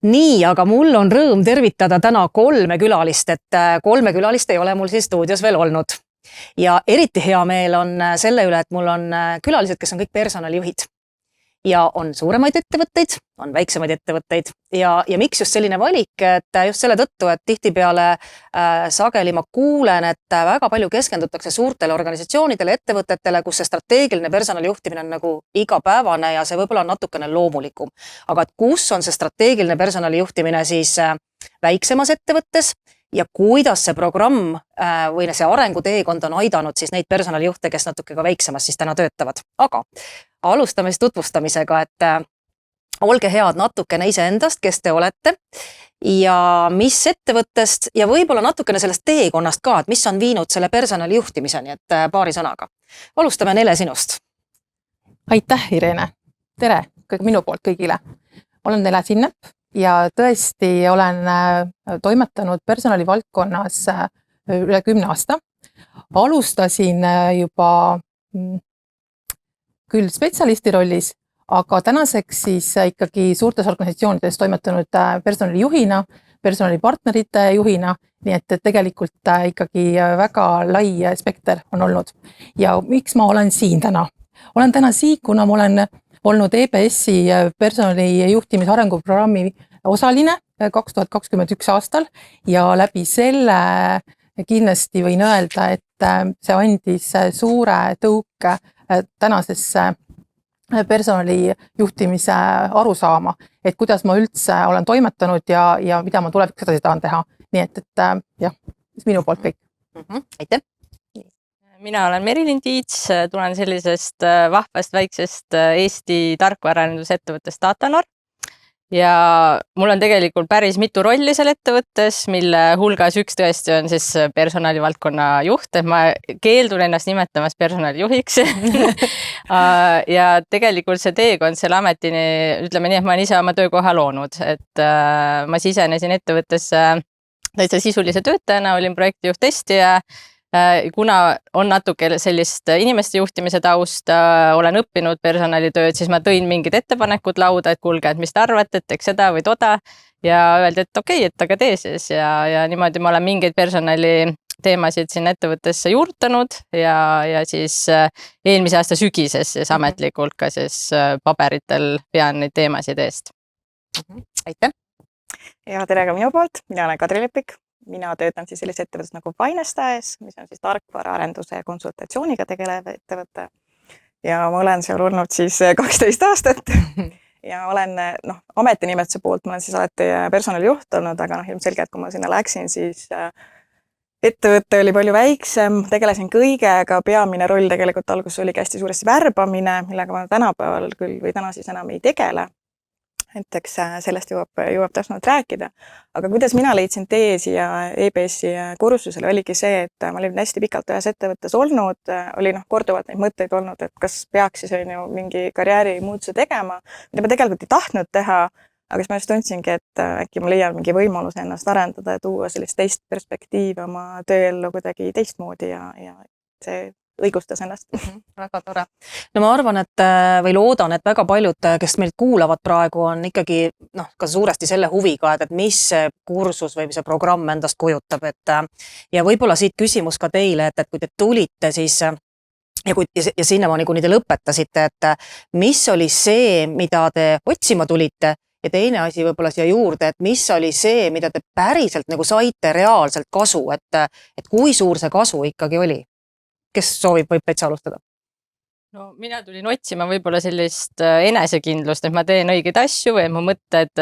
Nii, aga mul on rõõm tervitada täna 3 külalist, et 3 külalist ei ole mul siis stuudios veel olnud. Ja eriti hea meel on selle üle, et mul on külalised, kes on kõik personalijuhid. Ja on suuremaid ettevõtteid, on väiksemaid ettevõtteid ja miks just selline valik, et just selle tõttu, et tihtipeale sageli ma kuulen, et väga palju keskendutakse suurtele organisatsioonidele, ettevõtetele, kus see strateegiline personalijuhtimine on nagu igapäevane ja see võib-olla on natukene loomulikum. Aga et kus on see strateegiline personalijuhtimine siis väiksemas ettevõttes ja kuidas see programm või see arenguteekond on aidanud siis neid personalijuhte, kes natuke ka väiksemas siis täna töötavad. Aga alustame siis tutvustamisega, et olge head natukene iseendast, kes te olete ja mis ettevõttest ja võib-olla natukene sellest teekonnast ka, et mis on viinud selle personalijuhtimiseni, et paari sõnaga. Alustame Nele sinust. Aitäh, Irene. Tere minu poolt kõigile. Olen Nele Sinnep ja tõesti olen toimetanud personalivaldkonnas üle 10 aasta. Alustasin juba küll spetsialisti rollis, aga tänaseks siis ikkagi suurtes organisatsioonides toimetanud personalijuhina, personalipartnerite juhina, nii et tegelikult ikkagi väga lai spekter on olnud. Ja miks ma olen siin täna? Olen täna siin, kuna ma olen olnud EBS-i personalijuhtimise arenguprogrammi osaline 2021 aastal ja läbi selle kindlasti võin öelda, et see andis suure tõuke tänasesse personalijuhtimise arusaama, et kuidas ma üldse olen toimetanud ja mida ma tulevikus edasi tahan teha. Nii et jah, minu poolt kõik. Aitäh! Mina olen Merilin Tiits, tulen sellisest vahvast väiksest Eesti tarkvaraarendus-ettevõttest Datanor. Ja mul on tegelikult päris mitu rolli seal ettevõttes, mille hulgas üks tõesti on siis personalivaldkonna juht, et ma keeldun ennast nimetamas personalijuhiks. Ja tegelikult see teekond selle ametini, ütleme nii, et ma olen ise oma töökoha loonud, et ma sisenesin ettevõttesse täitsa sisulise töötajana, olin projektijuht testija. Kuna on natuke sellist inimeste juhtimise taust, olen õppinud personalitööd, siis ma tõin mingid ettepanekud lauda, et kuulge, et mis te arvate, et teeks seda või toda ja öeldi, et okei, et aga tee siis ja niimoodi ma olen mingeid personali teemasid sinna ettevõttesse juurtanud ja siis eelmise aasta sügises siis ametlikult ka siis paberitel pean neid teemasid eest. Aitäh! Ja tere ka minu poolt, mina olen Kadri Lepik. Mina töötan siis sellise ettevõttes nagu Finestaes, mis on siis tarkvaraarenduse ja konsultatsiooniga tegelev ettevõte. Ja ma olen seal olnud siis 12 aastat ja olen ametinimetuse poolt, ma olen siis alati personalijuht olnud, aga ilmselgelt, kui ma sinna läksin, siis ettevõte oli palju väiksem, tegelesin kõigega, peamine roll tegelikult alguses oligi hästi suuresti värbamine, millega ma tänapäeval küll või täna siis enam ei tegele. Et eks sellest jõuab täpsemalt rääkida. Aga kuidas mina leidsin tee siia EBS-i kursusele, oligi see, et ma olin hästi pikalt ühes ettevõttes olnud, oli korduvalt neid mõtteid olnud, et kas peaks siis mingi karjäärimuutuse tegema, mida ma tegelikult ei tahtnud teha, aga siis ma just tundsingi, et äkki ma leian mingi võimaluse ennast arendada ja tuua sellist teist perspektiivi oma tööellu kuidagi teistmoodi ja see õigustas ennast. Väga tore. No ma arvan, et või loodan, et väga paljud, kes meid kuulavad praegu, on ikkagi ka suuresti selle huviga, et mis see kursus või see programm endast kujutab. Ja võib-olla siit küsimus ka teile, et kui te tulite siis ja sinnamaani, kuni te lõpetasite, et mis oli see, mida te otsima tulite ja teine asi võib-olla siia juurde, et mis oli see, mida te päriselt saite reaalselt kasu, et kui suur see kasu ikkagi oli? Kes soovib, võib täitsa alustada? No mina tulin otsima võib-olla sellist enesekindlust, et ma teen õigeid asju või mu mõtted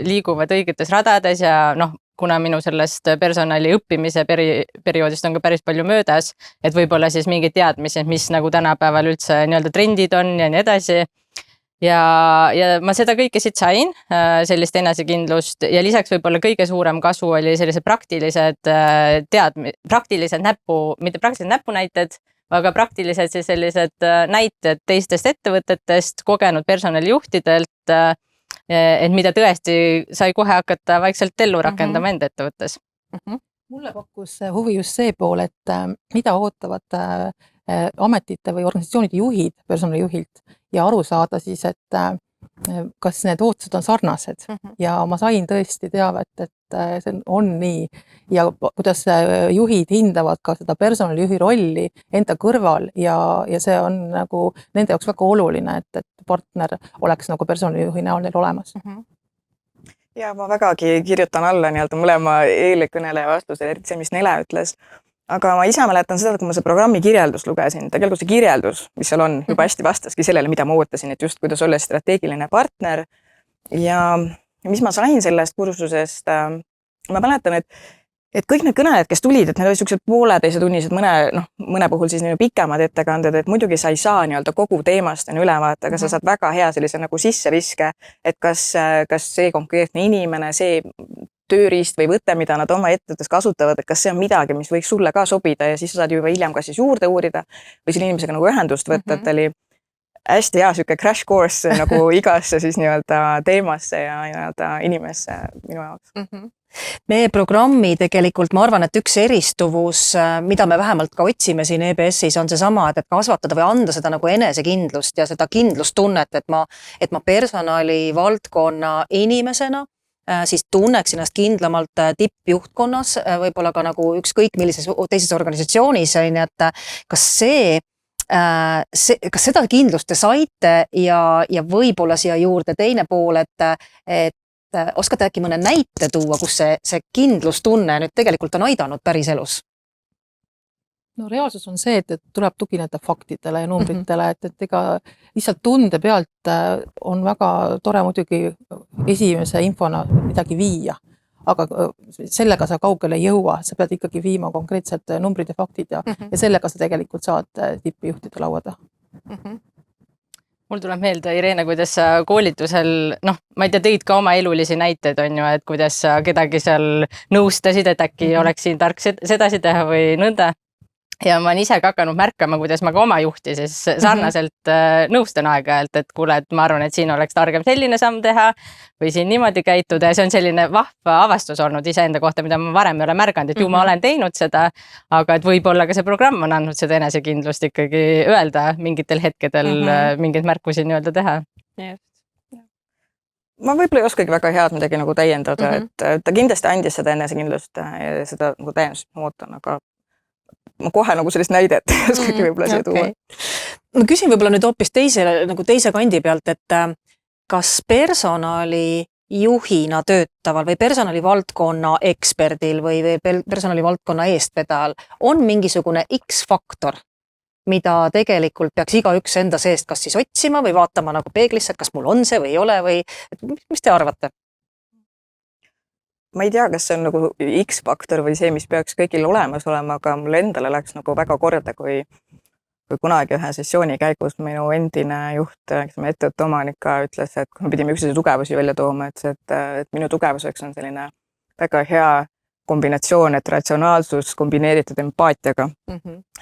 liiguvad õigetes radades ja kuna minu sellest personali õppimise perioodist on ka päris palju möödas, et võib-olla siis mingid teadmised, mis nagu tänapäeval üldse nii-öelda trendid on ja nii edasi. Ja ma seda kõike siit sain, sellist enesekindlust ja lisaks võib-olla kõige suurem kasu oli sellised praktilised mitte praktilised näpunäited, aga praktilised siis sellised näited teistest ettevõtetest, kogenud personalijuhtidelt, et mida tõesti sai kohe hakata vaikselt ellu rakendama enda ettevõttes. Mulle pakkus huvi just see pool, et mida ootavad ametite või organisatsioonide juhid personalijuhilt ja aru saada siis, et kas need ootused on sarnased ja ma sain tõesti teavet, et see on nii ja kuidas juhid hindavad ka seda personalijuhi rolli enda kõrval ja see on nagu nende jaoks väga oluline, et partner oleks nagu personalijuhi näol neil olemas. Ja ma vägagi kirjutan alla nii-öelda mõlema eelkõneleja vastusele, eriti see, mis Nele ütles. Aga ma ise mäletan seda, et kui ma see programmi kirjeldust lugesin, tegelikult see kirjeldus, mis seal on, juba hästi vastaski sellele, mida ma ootasin, et just kuidas olla strateegiline partner. Ja mis ma sain sellest kursusest, ma mäletan, et kõik need kõnelejad, kes tulid, et need olid sellised pooleteise tunnised, mõne puhul siis pikemad ettekanded, et muidugi sa ei saa nii-öelda kogu teemast ülevaate, aga sa saad väga hea sellise nagu sisseviske, et kas see konkreetne inimene, see tööriist või võte, mida nad oma ettevõttes kasutavad, et kas see on midagi, mis võiks sulle ka sobida ja siis sa saad juba hiljem kas siis juurde uurida või selle inimesega nagu ühendust võtta, et oli hästi hea sihuke crash course nagu igasse siis nii-öelda teemasse ja nii-öelda inimesse minu jaoks. Meie programmi tegelikult, ma arvan, et üks eristuvus, mida me vähemalt ka otsime siin EBS-is, on seesama, et kasvatada või anda seda nagu enesekindlust ja seda kindlustunnet, et ma personali valdkonna inimesena siis tunneks ennast kindlamalt tippjuhtkonnas, võib-olla ka nagu ükskõik millises teises organisatsioonis, et kas seda kindlust te saite ja võib-olla siia juurde teine pool, et oskate äkki mõne näite tuua, kus see kindlustunne nüüd tegelikult on aidanud päris elus? No reaalsus on see, et tuleb tugineda faktidele ja numbritele, et ega lihtsalt tunde pealt on väga tore muidugi esimese infona midagi viia, aga sellega sa kaugele ei jõua, sa pead ikkagi viima konkreetselt numbrid ja faktid ja sellega sa tegelikult saad tippjuhtide laua taha. Mul tuleb meelde, Irene, kuidas sa koolitusel, ma ei tea, tõid ka oma elulisi näiteid, on ju, et kuidas sa kedagi seal nõustasid, et äkki oleks siin tark sedasi teha või nõnda. Ja ma olen ise ka hakanud märkama, kuidas ma ka oma juhti siis sarnaselt nõustan aeg-ajalt, et kuule, et ma arvan, et siin oleks targem selline samm teha või siin niimoodi käituda ja see on selline vahva avastus olnud iseenda kohta, mida ma varem ei ole märganud, et ju ma olen teinud seda, aga et võib-olla ka see programm on andnud seda enesekindlust ikkagi öelda mingitel hetkedel mingeid märkusi nii-öelda teha. Ma võib-olla ei oskagi väga head midagi nagu täiendada, et ta kindlasti andis seda enesekindlust ja seda nagu täiendust muutan, aga ma kohe nagu sellist näidet oskagi võib-olla siia tuua. Ma küsin võib-olla nüüd hoopis teise kandi pealt, et kas personalijuhina töötaval või personalivaldkonna eksperdil või personalivaldkonna eestvedajal on mingisugune X-faktor, mida tegelikult peaks igaüks enda seest kas siis otsima või vaatama nagu peeglisse, et kas mul on see või ei ole või mis te arvate? Ma ei tea, kas see on nagu X-faktor või see, mis peaks kõigil olemas olema, aga mulle endale läks nagu väga korda, kui kunagi ühe sessiooni käigus minu endine juht, kes me ettevõtte omanik ka ütles, et kui me pidime üksteise tugevusi välja tooma, et minu tugevuseks on selline väga hea kombinatsioon, et ratsionaalsus kombineeritud empaatiaga.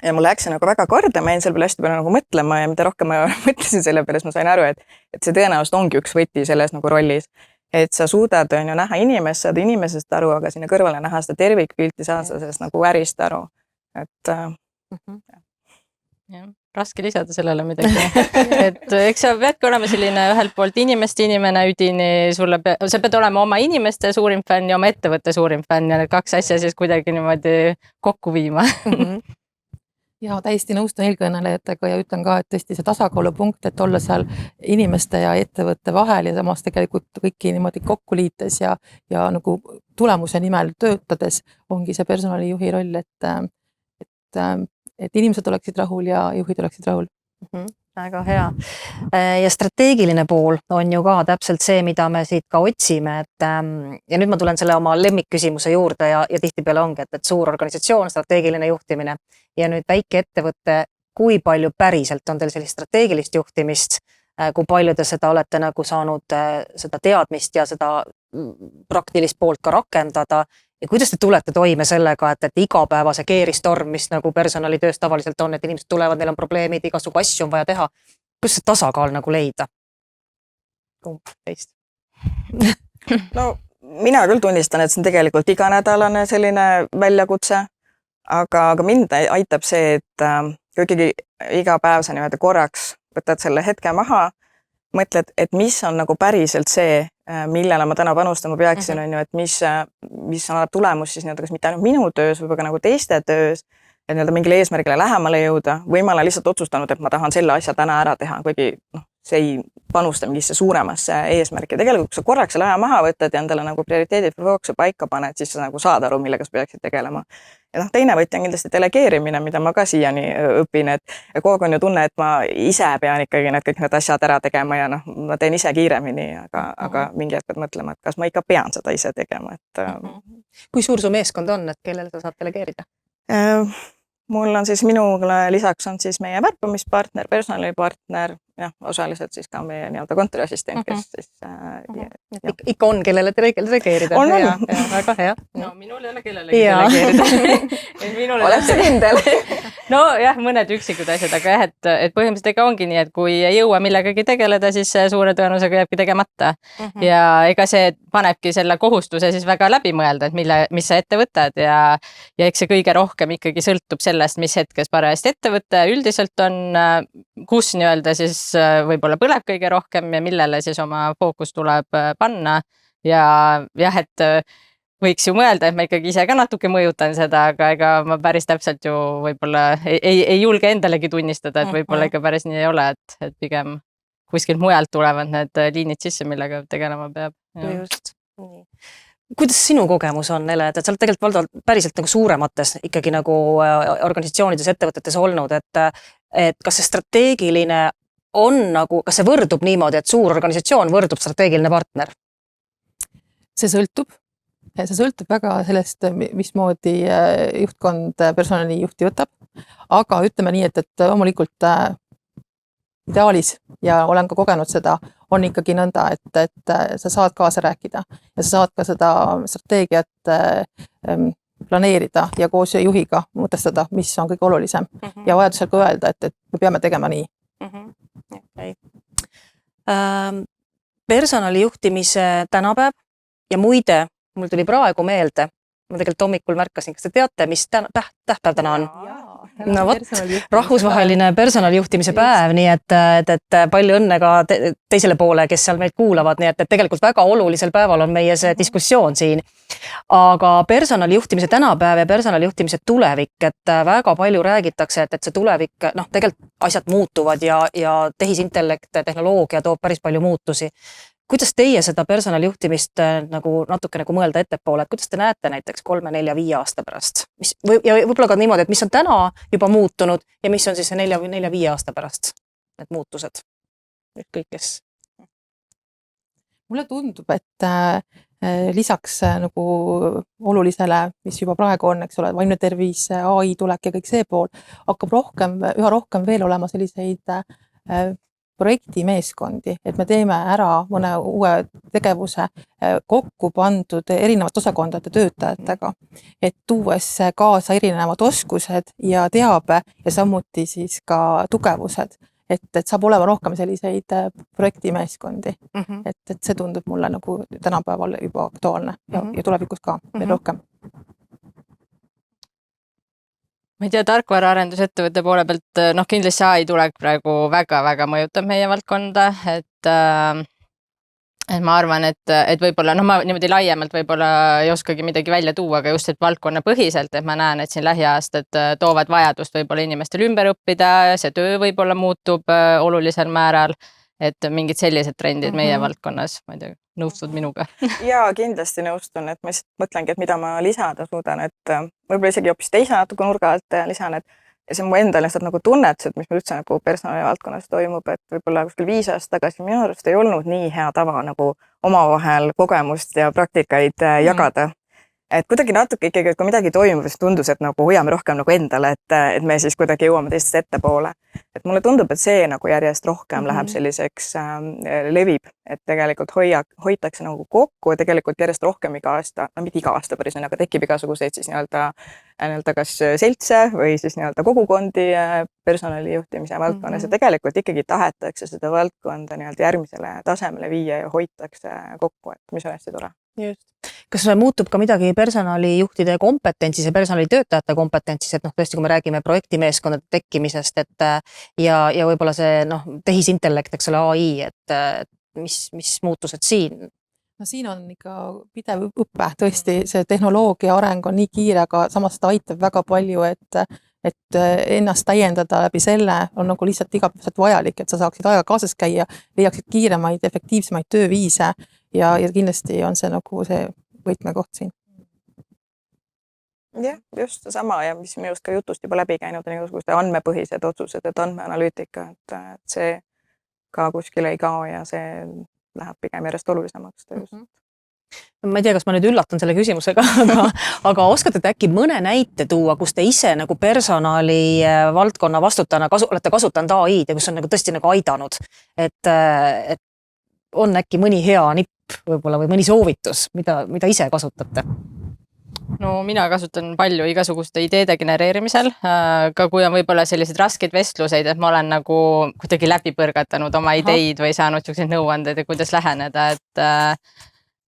Ja mul läks see nagu väga korda, ma jäin selle peale hästi palju nagu mõtlema ja mida rohkem ma mõtlesin selle peale, siis ma sain aru, et see tõenäoliselt ongi üks võti selles nagu rollis. Et sa suudad näha inimest, saada inimesest aru, aga sinna kõrvale näha seda tervikpilti, saada sellest nagu ärist aru. Et raske lisada sellele midagi. Et eks sa peadki olema selline ühelt poolt inimeste inimene üdini, sa pead olema oma inimeste suurim fänn ja oma ettevõtte suurim fänn ja need kaks asja siis kuidagi niimoodi kokku viima. Ja täiesti nõustun eelkõnelejatega ja ütlen ka, et tõesti see tasakaalupunkt, et olla seal inimeste ja ettevõtte vahel ja samas tegelikult kõiki niimoodi kokku liites ja nagu tulemuse nimel töötades ongi see personalijuhi roll, et inimesed oleksid rahul ja juhid oleksid rahul. Väga hea. Ja strateegiline pool on ju ka täpselt see, mida me siit ka otsime, et ja nüüd ma tulen selle oma lemmikküsimuse juurde ja tihtipeale ongi, et suur organisatsioon, strateegiline juhtimine ja nüüd väike ettevõtte, kui palju päriselt on teil sellist strateegilist juhtimist, kui palju te seda olete nagu saanud seda teadmist ja seda praktilist poolt ka rakendada ja kuidas te tulete toime sellega, et igapäevase keeristorm, mis nagu personalitöös tavaliselt on, et inimesed tulevad, neil on probleemid, igasugu asju on vaja teha. Kuidas see tasakaal nagu leida? Kumb teist? No mina küll tunnistan, et see on tegelikult iganädalane selline väljakutse, aga mind aitab see, et kui ikkagi iga päev sa niimoodi korraks võtad selle hetke maha, mõtled, et mis on nagu päriselt see, millele ma täna panustama peaksin, on ju, et mis annab tulemus siis nii-öelda kas mitte ainult minu töös, võib ka nagu teiste töös, et nii-öelda mingile eesmärgile lähemale jõuda või ma olen lihtsalt otsustanud, et ma tahan selle asja täna ära teha, kuigi see ei panusta mingisse suuremasse eesmärki. Tegelikult, kui sa korraks selle aja maha võtad ja endale nagu prioriteedid või fookuse paika paned, siis sa nagu saad aru, millega sa peaksid tegelema. Ja teine võti on kindlasti delegeerimine, mida ma ka siiani õpin, et kogu aeg on ju tunne, et ma ise pean ikkagi kõik need asjad ära tegema ja ma teen ise kiiremini, aga mingi hetk pead mõtlema, et kas ma ikka pean seda ise tegema. Kui suur su meeskond on, et kellele sa saad delegeerida? Mul on siis minule lisaks on siis meie värbamispartner, personalipartner, jah, osaliselt siis ka meie nii-öelda kontoriassistent, kes siis ikka on, kellele delegeerida. On. Väga hea. No minul ei ole kellelegi delegeerida. Oled sa kindel? No jah, mõned üksikud asjad, aga jah, et põhimõtteliselt ega ongi nii, et kui ei jõua millegagi tegeleda, siis suure tõenäosusega jääbki tegemata. Ja ega see panebki selle kohustuse siis väga läbi mõelda, et mis sa ette võtad ja eks see kõige rohkem ikkagi sõltub sellest, mis hetkes parajasti ettevõte üldiselt on, kus nii-öelda siis võib-olla põleb kõige rohkem ja millele siis oma fookus tuleb panna ja jah, et võiks ju mõelda, et ma ikkagi ise ka natuke mõjutan seda, aga ega ma päris täpselt ju võib-olla ei julge endalegi tunnistada, et võib-olla ikka päris nii ei ole, et pigem kuskilt mujalt tulevad need liinid sisse, millega tegelema peab. Just. Kuidas sinu kogemus on, Ele, et sa oled tegelikult valdavalt päriselt nagu suuremates ikkagi nagu organisatsioonides, ettevõtetes olnud, et kas see strateegiline on nagu, kas see võrdub niimoodi, et suur organisatsioon võrdub strateegiline partner? See sõltub väga sellest, mismoodi juhtkond personalijuhti võtab, aga ütleme nii, et loomulikult ideaalis ja olen ka kogenud seda, on ikkagi nõnda, et sa saad kaasa rääkida ja sa saad ka seda strateegiat planeerida ja koos juhiga mõtestada, mis on kõige olulisem ja vajadusel ka öelda, et me peame tegema nii. Okay. Personalijuhtimise tänapäev ja muide, mul tuli praegu meelde, ma tegelikult hommikul märkasin, kas te teate, mis tähtpäev täna on? No vot, rahvusvaheline personalijuhtimise päev, nii et palju õnne ka teisele poole, kes seal meid kuulavad, nii et tegelikult väga olulisel päeval on meie see diskussioon siin. Aga personalijuhtimise tänapäev ja personalijuhtimise tulevik, et väga palju räägitakse, et see tulevik, tegelikult asjad muutuvad ja tehisintellekt, tehnoloogia toob päris palju muutusi. Kuidas teie seda personalijuhtimist nagu natuke nagu mõelda ettepoole, et kuidas te näete näiteks 3, 4, 5 aasta pärast? Ja võib-olla ka niimoodi, et mis on täna juba muutunud ja mis on siis 4, 5 aasta pärast need muutused? Kõik, kes? Mulle tundub, et lisaks nagu olulisele, mis juba praegu on, eks ole, vaimne tervis, AI tulek ja kõik see pool, hakkab üha rohkem veel olema selliseid projektimeeskondi, et me teeme ära mõne uue tegevuse kokku pandud erinevate osakondade töötajatega, et tuues kaasa erinevad oskused ja teabe ja samuti siis ka tugevused, et saab olema rohkem selliseid projektimeeskondi, et see tundub mulle nagu tänapäeval juba aktuaalne ja tulevikus ka veel rohkem. Ma ei tea, tarkvaraarendus-ettevõtte poole pealt, kindlasti AI tulek praegu väga-väga mõjutab meie valdkonda, et ma arvan, et võib-olla, ma niimoodi laiemalt võib-olla ei oskagi midagi välja tuua, aga just, et valdkonna põhiselt, et ma näen, et siin lähiaastad toovad vajadust võib-olla inimestel ümber õppida, see töö võib-olla muutub olulisel määral, et mingid sellised trendid meie valdkonnas, ma ei tea, nõustud minuga? Jaa, kindlasti nõustun, et ma lihtsalt mõtlengi, et mida ma lisada suudan, et võib-olla isegi hoopis teise natuke nurga alt lisan, et ja see on mu endal lihtsalt nagu tunnetused, mis meil üldse nagu personalivaldkonnas toimub, et võib-olla kuskil 5 aastat tagasi minu arust ei olnud nii hea tava nagu omavahel kogemust ja praktikaid jagada. Et kuidagi natuke ikkagi, et kui midagi toimub, siis tundus, et nagu hoiame rohkem nagu endale, et me siis kuidagi jõuame teistest ettepoole. Et mulle tundub, et see nagu järjest rohkem läheb selliseks levib, et tegelikult hoitakse nagu kokku ja tegelikult järjest rohkem iga aasta, mitte iga aasta päris, aga tekib igasuguseid siis nii-öelda kas seltse või siis nii-öelda kogukondi personalijuhtimise valdkonnas ja tegelikult ikkagi tahetakse seda valdkonda nii-öelda järgmisele tasemele viia ja hoitakse kokku, et mis on hästi tore. Just. kas muutub ka midagi personalijuhtide kompetentsis ja personalitöötajate kompetentsis, et noh, tõesti, kui me räägime projektimeeskondade tekkimisest, et ja võib-olla see noh, tehisintellekt, eks ole, AI, et mis muutused siin? No siin on ikka pidev õppe, tõesti see tehnoloogia areng on nii kiire, aga samas ta aitab väga palju, et ennast täiendada läbi selle on nagu lihtsalt igapäevaselt vajalik, et sa saaksid ajaga kaasas käia, leiaksid kiiremaid, efektiivsemaid tööviise ja kindlasti on see nagu see võtmekoht siin. Jah, just seesama ja mis minust ka jutust juba läbi käinud on igasugused andmepõhised otsused, et andmeanalüütika, et see ka kuskile ei kao ja see läheb pigem järjest olulisemaks töös. Ma ei tea, kas ma nüüd üllatan selle küsimusega, aga oskate te äkki mõne näite tuua, kus te ise nagu personali valdkonna vastutajana olete kasutanud AI-d ja kus on nagu tõesti nagu aidanud, et on äkki mõni hea nipp võib-olla või mõni soovitus, mida ise kasutate? No mina kasutan palju igasuguste ideede genereerimisel, ka kui on võib-olla sellised raskeid vestluseid, et ma olen nagu kuidagi läbi põrgatanud oma ideid või saanud selliseid nõuandeid ja kuidas läheneda,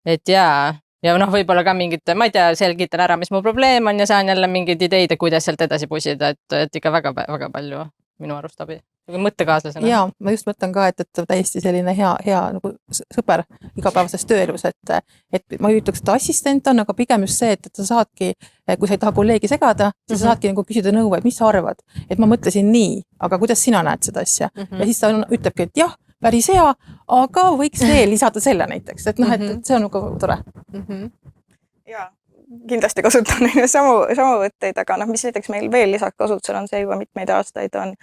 et ja noh, võib-olla ka mingid, ma ei tea, selgitan ära, mis mu probleem on ja saan jälle mingeid ideid, kuidas sealt edasi pusida, et ikka väga palju minu arust abi. Mõttekaaslasena. Ja ma just mõtlen ka, et täiesti selline hea nagu sõber igapäevases tööelus, et ma ei ütleks, et assistent on, aga pigem just see, et sa saadki, kui sa ei taha kolleegi segada, siis sa saadki nagu küsida nõu, et mis sa arvad, et ma mõtlesin nii, aga kuidas sina näed seda asja ja siis ta ütlebki, et jah, päris hea, aga võiks veel lisada selle näiteks, et noh, et see on nagu tore. Ja kindlasti kasutan samu võtteid, aga noh, mis näiteks meil veel lisaks kasutusel on see juba mitmeid aastaid on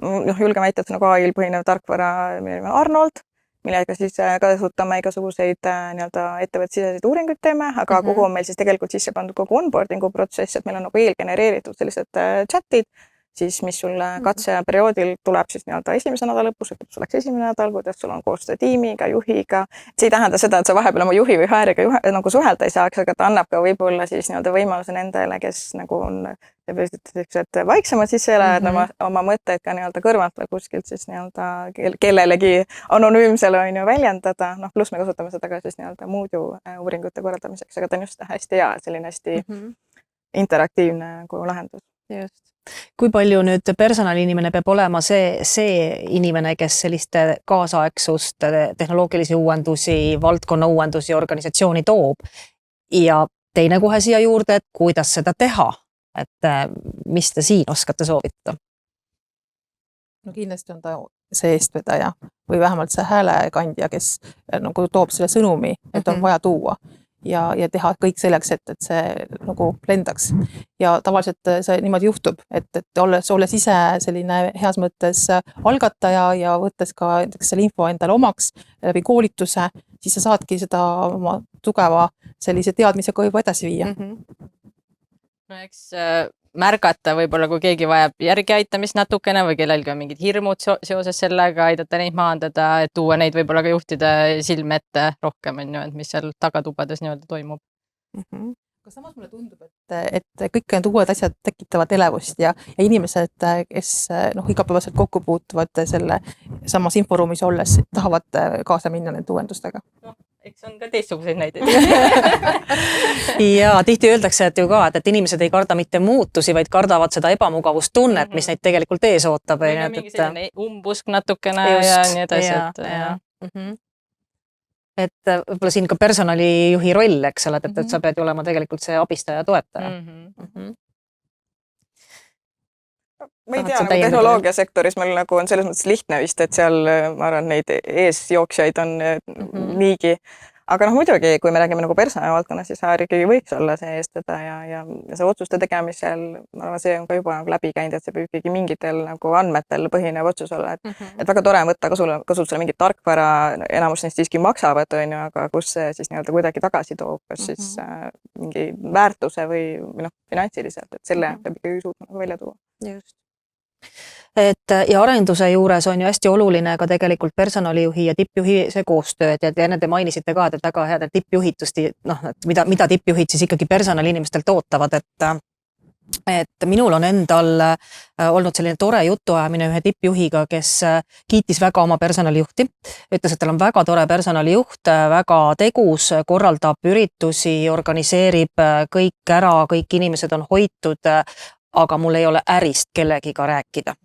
julge väita, et nagu AI-l põhinev tarkvara Arnold, millega siis kasutame igasuguseid nii-öelda ettevõttesiseseid uuringuid teeme, aga kuhu on meil siis tegelikult sisse pandud kogu onboardingu protsess, et meil on nagu eelgenereeritud sellised chatid, siis mis sul katseperioodil tuleb siis nii-öelda esimese nädala lõpus, et sul läks esimene nädal, kuidas sul on koostöö tiimiga, juhiga. See ei tähenda seda, et sa vahepeal oma juhi või HR-iga nagu suhelda ei saaks, aga ta annab ka võib-olla siis nii-öelda võimaluse nendele, kes nagu on sellised vaiksemad sisseelajad oma mõtteid ka nii-öelda kõrvalt või kuskilt siis nii-öelda kellelegi anonüümsele on ju väljendada. Noh, pluss me kasutame seda ka siis nii-öelda muudu uuringute korraldamiseks, aga ta on just hästi hea, selline hästi interaktiivne nagu lahendus. Just. Kui palju nüüd personaliinimene peab olema see inimene, kes selliste kaasaegsust, tehnoloogilisi uuendusi, valdkonna uuendusi organisatsiooni toob ja teine kohe siia juurde, et kuidas seda teha, et mis te siin oskate soovitada? No kindlasti on ta see eestvedaja või vähemalt see häälekandja, kes nagu toob selle sõnumi, et on vaja tuua. Ja teha kõik selleks, et see nagu lendaks. Ja tavaliselt see niimoodi juhtub, et olles ise selline heas mõttes algataja ja võttes ka selle info endale omaks läbi koolituse, siis sa saadki seda oma tugeva sellise teadmisega juba edasi viia. No eks märgata võib-olla, kui keegi vajab järgi aitamist natukene või kellelgi on mingid hirmud seoses sellega, aidata neid maandada, et tuua neid võib-olla ka juhtide silme ette rohkem, on ju, et mis seal tagatubades nii-öelda toimub. Aga samas mulle tundub, et kõik need uued asjad tekitavad elevust ja inimesed, kes igapäevaselt kokku puutuvad selle samas inforuumis olles, tahavad kaasa minna nende uuendustega. Eks on ka teistsuguseid näiteid. Ja tihti öeldakse, et ju ka, et inimesed ei karda mitte muutusi, vaid kardavad seda ebamugavustunnet, mis neid tegelikult ees ootab. Või mingi selline umbusk natukene ja nii edasi. Et võib-olla siin ka personalijuhi roll, eks ole, et sa pead olema tegelikult see abistaja toetaja. Ma ei tea, nagu tehnoloogiasektoris meil nagu on selles mõttes lihtne vist, et seal ma arvan, neid eesjooksjaid on niigi. Aga noh, muidugi, kui me räägime nagu personalivaldkonna, siis äärigi võiks olla see eestvedaja ja see otsuste tegemisel, ma arvan, see on ka juba nagu läbi käinud, et see peab ikkagi mingitel nagu andmetel põhinev otsus olla, et väga tore võtta kasutusele mingit tarkvara, enamus neist siiski maksavad, on ju, aga kus see siis nii-öelda kuidagi tagasi toob, kas siis mingi väärtuse või finantsiliselt, et selle peab ikkagi suutma välja tuua. Just. Ja arenduse juures on ju hästi oluline ka tegelikult personalijuhi ja tippjuhi see koostööd ja enne te mainisite ka, et väga head tippjuhitust, et mida tippjuhid siis ikkagi personaliinimestelt ootavad, et minul on endal olnud selline tore jutuajamine ühe tippjuhiga, kes kiitis väga oma personalijuhti. Ütles, et tal on väga tore personalijuht, väga tegus, korraldab üritusi, organiseerib kõik ära, kõik inimesed on hoitud, aga mul ei ole ärist kellegiga rääkida.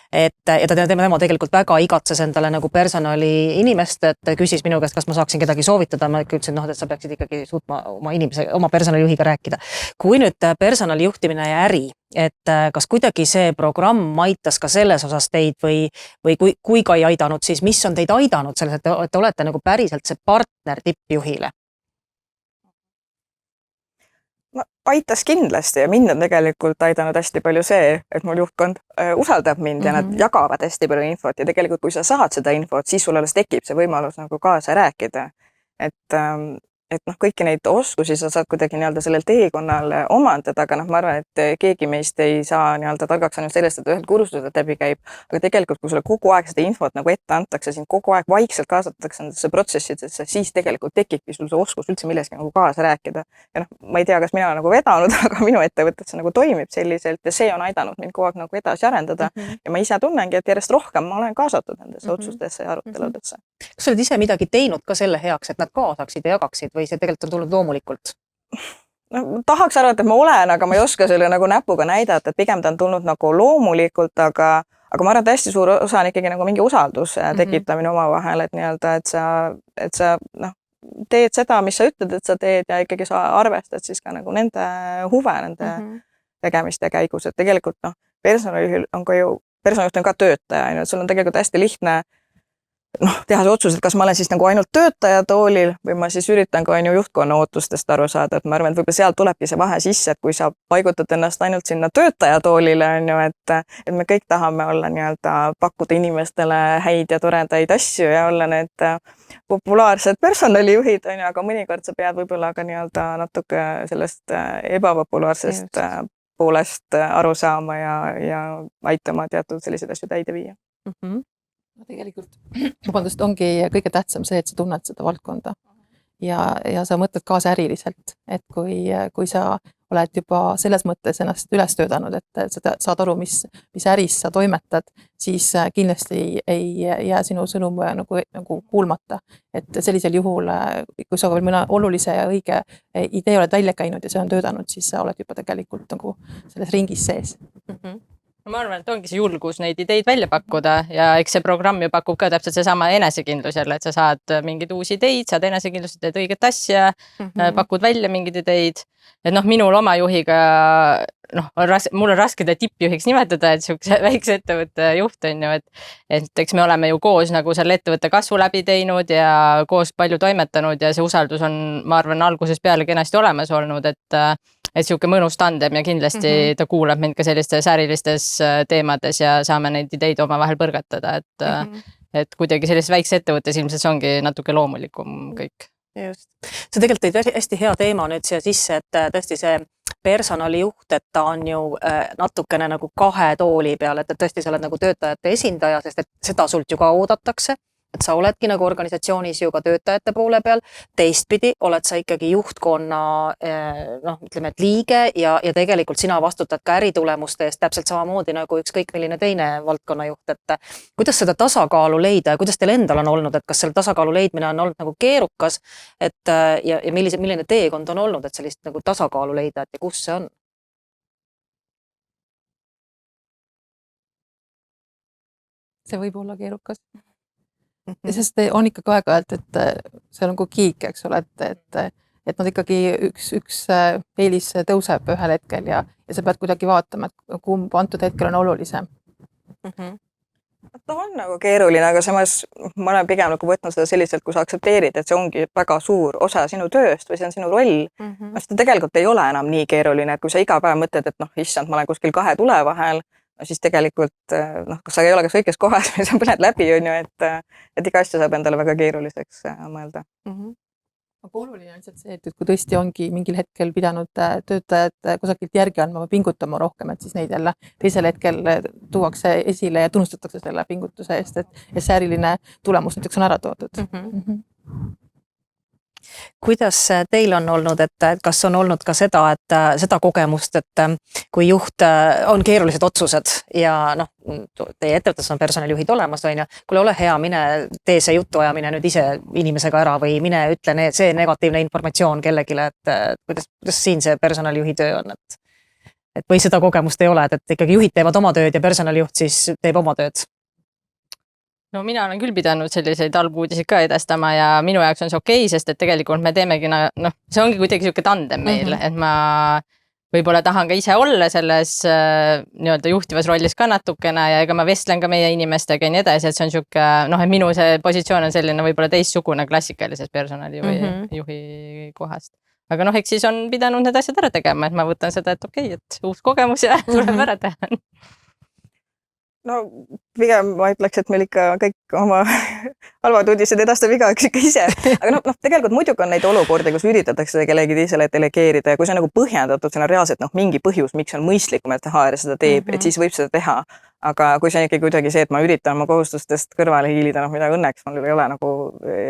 Ja tema tegelikult väga igatses endale nagu personali inimest, et küsis minu käest, kas ma saaksin kedagi soovitada. Ma ütlesin, et sa peaksid ikkagi suutma oma personalijuhiga rääkida. Kui nüüd personalijuhtimine ja äri, et kas kuidagi see programm aitas ka selles osas teid või kui ka ei aidanud, siis mis on teid aidanud selles, et te olete nagu päriselt see partner tippjuhile? Aitas kindlasti ja mind on tegelikult aidanud hästi palju see, et mul juhtkond usaldab mind ja nad jagavad hästi palju infot ja tegelikult kui sa saad seda infot, siis sul alles tekib see võimalus nagu kaasa rääkida. Et kõiki neid oskusi sa saad kuidagi sellel teekonnal omandada, aga ma arvan, et keegi meist ei saa targaks ainult sellest, et ühelt kursused läbi käib, aga tegelikult kui sulle kogu aeg seda infot nagu ette antakse, sind kogu aeg vaikselt kaasatakse nendesse protsessidesse, siis tegelikult tekibki sul see oskus üldse milleski nagu kaasa rääkida. Ja ma ei tea, kas mina nagu vedanud, aga minu ettevõttes see nagu toimib selliselt ja see on aidanud mind kogu aeg nagu edasi arendada ja ma ise tunnengi, et järjest rohkem ma olen kaasatud nendesse otsustesse ja aruteludesse. Kas sa oled ise midagi teinud ka selle heaks, et nad kaasaksid ja jagaksid või see tegelikult on tulnud loomulikult? Tahaks arvata, et ma olen, aga ma ei oska selle nagu näpuga näidata, et pigem ta on tulnud nagu loomulikult, aga ma arvan, et hästi suur osa on ikkagi nagu mingi usaldus tekitamine omavahel, et sa teed seda, mis sa ütled, et sa teed ja ikkagi sa arvestad siis ka nagu nende huve, nende tegemiste käigus, et tegelikult personalijuht on ka töötaja, sul on tegelikult hästi lihtne teha see otsus, et kas ma olen siis nagu ainult töötaja toolil või ma siis üritan ka juhtkonna ootustest aru saada, et ma arvan, et võib-olla sealt tulebki see vahe sisse, et kui sa paigutad ennast ainult sinna töötaja toolile, et me kõik tahame olla pakkuda inimestele häid ja toredaid asju ja olla need populaarsed personalijuhid, aga mõnikord sa pead võib-olla ka natuke sellest ebapopulaarsest poolest aru saama ja aitama teatud selliseid asju täide viia. Tegelikult, vabandust, ongi kõige tähtsam see, et sa tunned seda valdkonda ja sa mõtled kaasa äriliselt, et kui sa oled juba selles mõttes ennast üles töötanud, et sa saad aru, mis äris sa toimetad, siis kindlasti ei jää sinu sõnum nagu kuulmata. Et sellisel juhul, kui sa veel mõne olulise ja õige idee oled välja käinud ja see on töötanud, siis sa oled juba tegelikult nagu selles ringis sees. Ma arvan, et ongi see julgus neid ideid välja pakkuda ja eks see programm ju pakub ka täpselt seesama enesekindlus jälle, et sa saad mingeid uusi ideid, saad enesekindlust, teed õiget asja, pakud välja mingeid ideid. Et minul oma juhiga, mul on raske ta tippjuhiks nimetada, et siukse väikse ettevõtte juht on ju, et eks me oleme ju koos nagu selle ettevõtte kasvu läbi teinud ja koos palju toimetanud ja see usaldus on, ma arvan, algusest peale kenasti olemas olnud, et siuke mõnus tandem ja kindlasti ta kuulab mind ka sellistes ärilistes teemades ja saame neid ideid omavahel põrgatada, et kuidagi sellises väikses ettevõttes ilmselt see ongi natuke loomulikum kõik. Just. See tegelikult tõi hästi hea teema nüüd siia sisse, et tõesti see personalijuht, et ta on ju natukene nagu kahe tooli peal, et tõesti sa oled nagu töötajate esindaja, sest et seda sult ju ka oodatakse, et sa oledki nagu organisatsioonis ju ka töötajate poole peal, teistpidi oled sa ikkagi juhtkonna ütleme, et liige ja tegelikult sina vastutad ka äritulemuste eest täpselt samamoodi nagu ükskõik milline teine valdkonna juht, et kuidas seda tasakaalu leida ja kuidas teil endal on olnud, et kas selle tasakaalu leidmine on olnud nagu keerukas, et ja milline teekond on olnud, et sellist nagu tasakaalu leida, et ja kus see on? See võib olla keerukas. Sest on ikkagi aeg-ajalt, et see on nagu kiik, eks ole, et nad ikkagi üks eelis tõuseb ühel hetkel ja sa pead kuidagi vaatama, et kumb antud hetkel on olulisem. Ta on nagu keeruline, aga samas ma olen pigem nagu võtnud seda selliselt, kui sa aktsepteerid, et see ongi väga suur osa sinu tööst või see on sinu roll. Seda tegelikult ei ole enam nii keeruline, et kui sa iga päev mõtled, et issand, ma olen kuskil kahe tule vahel, siis tegelikult kas sa ei ole kas õiges kohas või sa põned läbi, on ju, et iga asja saab endale väga keeruliseks mõelda. Aga oluline on see, et kui tõesti ongi mingil hetkel pidanud töötajad kusagilt järgi andma või pingutama rohkem, et siis neid jälle teisel hetkel tuuakse esile ja tunnustatakse selle pingutuse eest, et see äriline tulemus näiteks on ära toodud. kuidas teil on olnud, et kas on olnud ka seda kogemust, et kui juht on keerulised otsused ja noh, teie ettevõttes on personalijuhid olemas, on ju, kuule, ole hea, mine tee see jutuajamine nüüd ise inimesega ära või mine ütle see negatiivne informatsioon kellegile, et kuidas siin see personalijuhi töö on, et või seda kogemust ei ole, et ikkagi juhid teevad oma tööd ja personalijuht siis teeb oma tööd? No mina olen küll pidanud selliseid halbu uudiseid ka edastama ja minu jaoks on see okei, sest et tegelikult me teemegi, noh, see ongi kuidagi sihuke tandem meil, et ma võib-olla tahan ka ise olla selles nii-öelda juhtivas rollis ka natukene ja ega ma vestlen ka meie inimestega ja nii edasi, et see on sihuke, noh, et minu see positsioon on selline võib-olla teistsugune klassikalises personali või juhi kohast. Aga noh, eks siis on pidanud need asjad ära tegema, et ma võtan seda, et okei, et uus kogemus ja tuleb ära teha. No pigem ma ütleks, et meil ikka kõik oma halvad uudised edastab igaüks ikka ise. Aga noh, tegelikult muidugi on neid olukordi, kus üritatakse kellegi teisele delegeerida ja kui see on nagu põhjendatud, see on reaalselt mingi põhjus, miks on mõistlikum, et HR seda teeb, et siis võib seda teha. Aga kui see on ikkagi kuidagi see, et ma üritan oma kohustustest kõrvale hiilida, mida õnneks mul ei ole nagu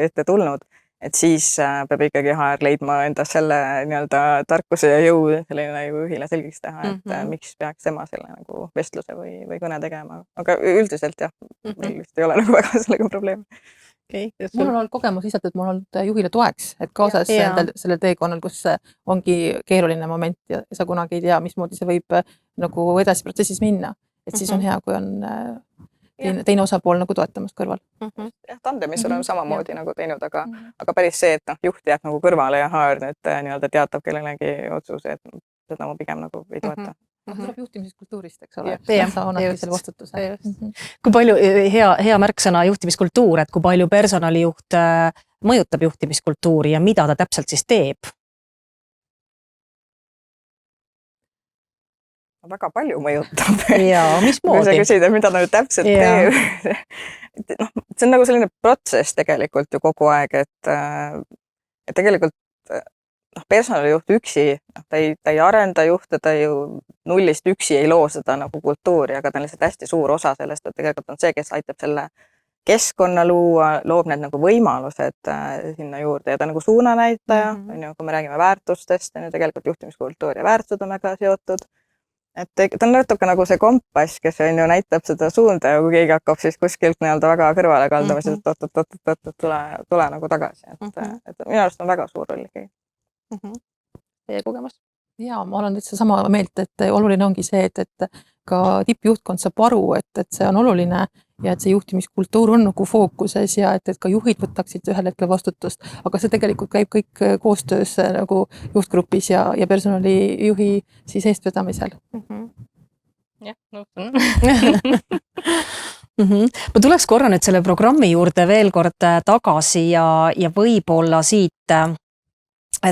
ette tulnud, et siis peab ikkagi HR leidma endas selle nii-öelda tarkuse ja jõu selline juhile selgeks teha, et miks peaks tema selle nagu vestluse või kõne tegema. Aga üldiselt jah, meil vist ei ole nagu väga sellega probleemi. Mul on olnud kogemus lihtsalt, et mul on olnud juhile toeks, et kaasas selle teekonnal, kus ongi keeruline moment ja sa kunagi ei tea, mismoodi see võib nagu edasi protsessis minna. Et siis on hea, kui on teine osapool nagu toetamas kõrval. Jah, tandemis oleme samamoodi nagu teinud, aga päris see, et juht jääb nagu kõrvale ja HR nüüd nii-öelda teatab kellelegi otsuse, et seda ma pigem nagu ei toeta. Tuleb juhtimiskultuurist, eks ole. Sa annadki selle vastutuse. Kui palju, hea märksõna juhtimiskultuur, et kui palju personalijuht mõjutab juhtimiskultuuri ja mida ta täpselt siis teeb? Väga palju mõjutab. Jaa, mismoodi? Kui sa küsida, mida ta nüüd täpselt teeb. See on nagu selline protsess tegelikult ju kogu aeg, et tegelikult personalijuht üksi, ta ei arenda juhte, ta ju nullist üksi ei loo seda nagu kultuuri, aga ta on lihtsalt hästi suur osa sellest, et tegelikult on see, kes aitab selle keskkonna luua, loob need nagu võimalused sinna juurde ja ta nagu suunanäitaja, kui me räägime väärtustest, tegelikult juhtimiskultuur ja väärtused on väga seotud. Et ta on natuke nagu see kompass, kes näitab seda suunda ja kui keegi hakkab siis kuskilt nii-öelda väga kõrvale kaldama, siis tule nagu tagasi. Et minu arust on väga suur roll ikkagi. Teie kogemus? Jaa, ma olen üldse sama meelt, et oluline ongi see, et ka tippjuhtkond saab aru, et see on oluline ja et see juhtimiskultuur on nagu fookuses ja et ka juhid võtaksid ühel hetkel vastutust, aga see tegelikult käib kõik koostöös nagu juhtgrupis ja personalijuhi siis eestvedamisel. Jah, nõustun. Ma tuleks korra nüüd selle programmi juurde veel kord tagasi ja võib-olla siit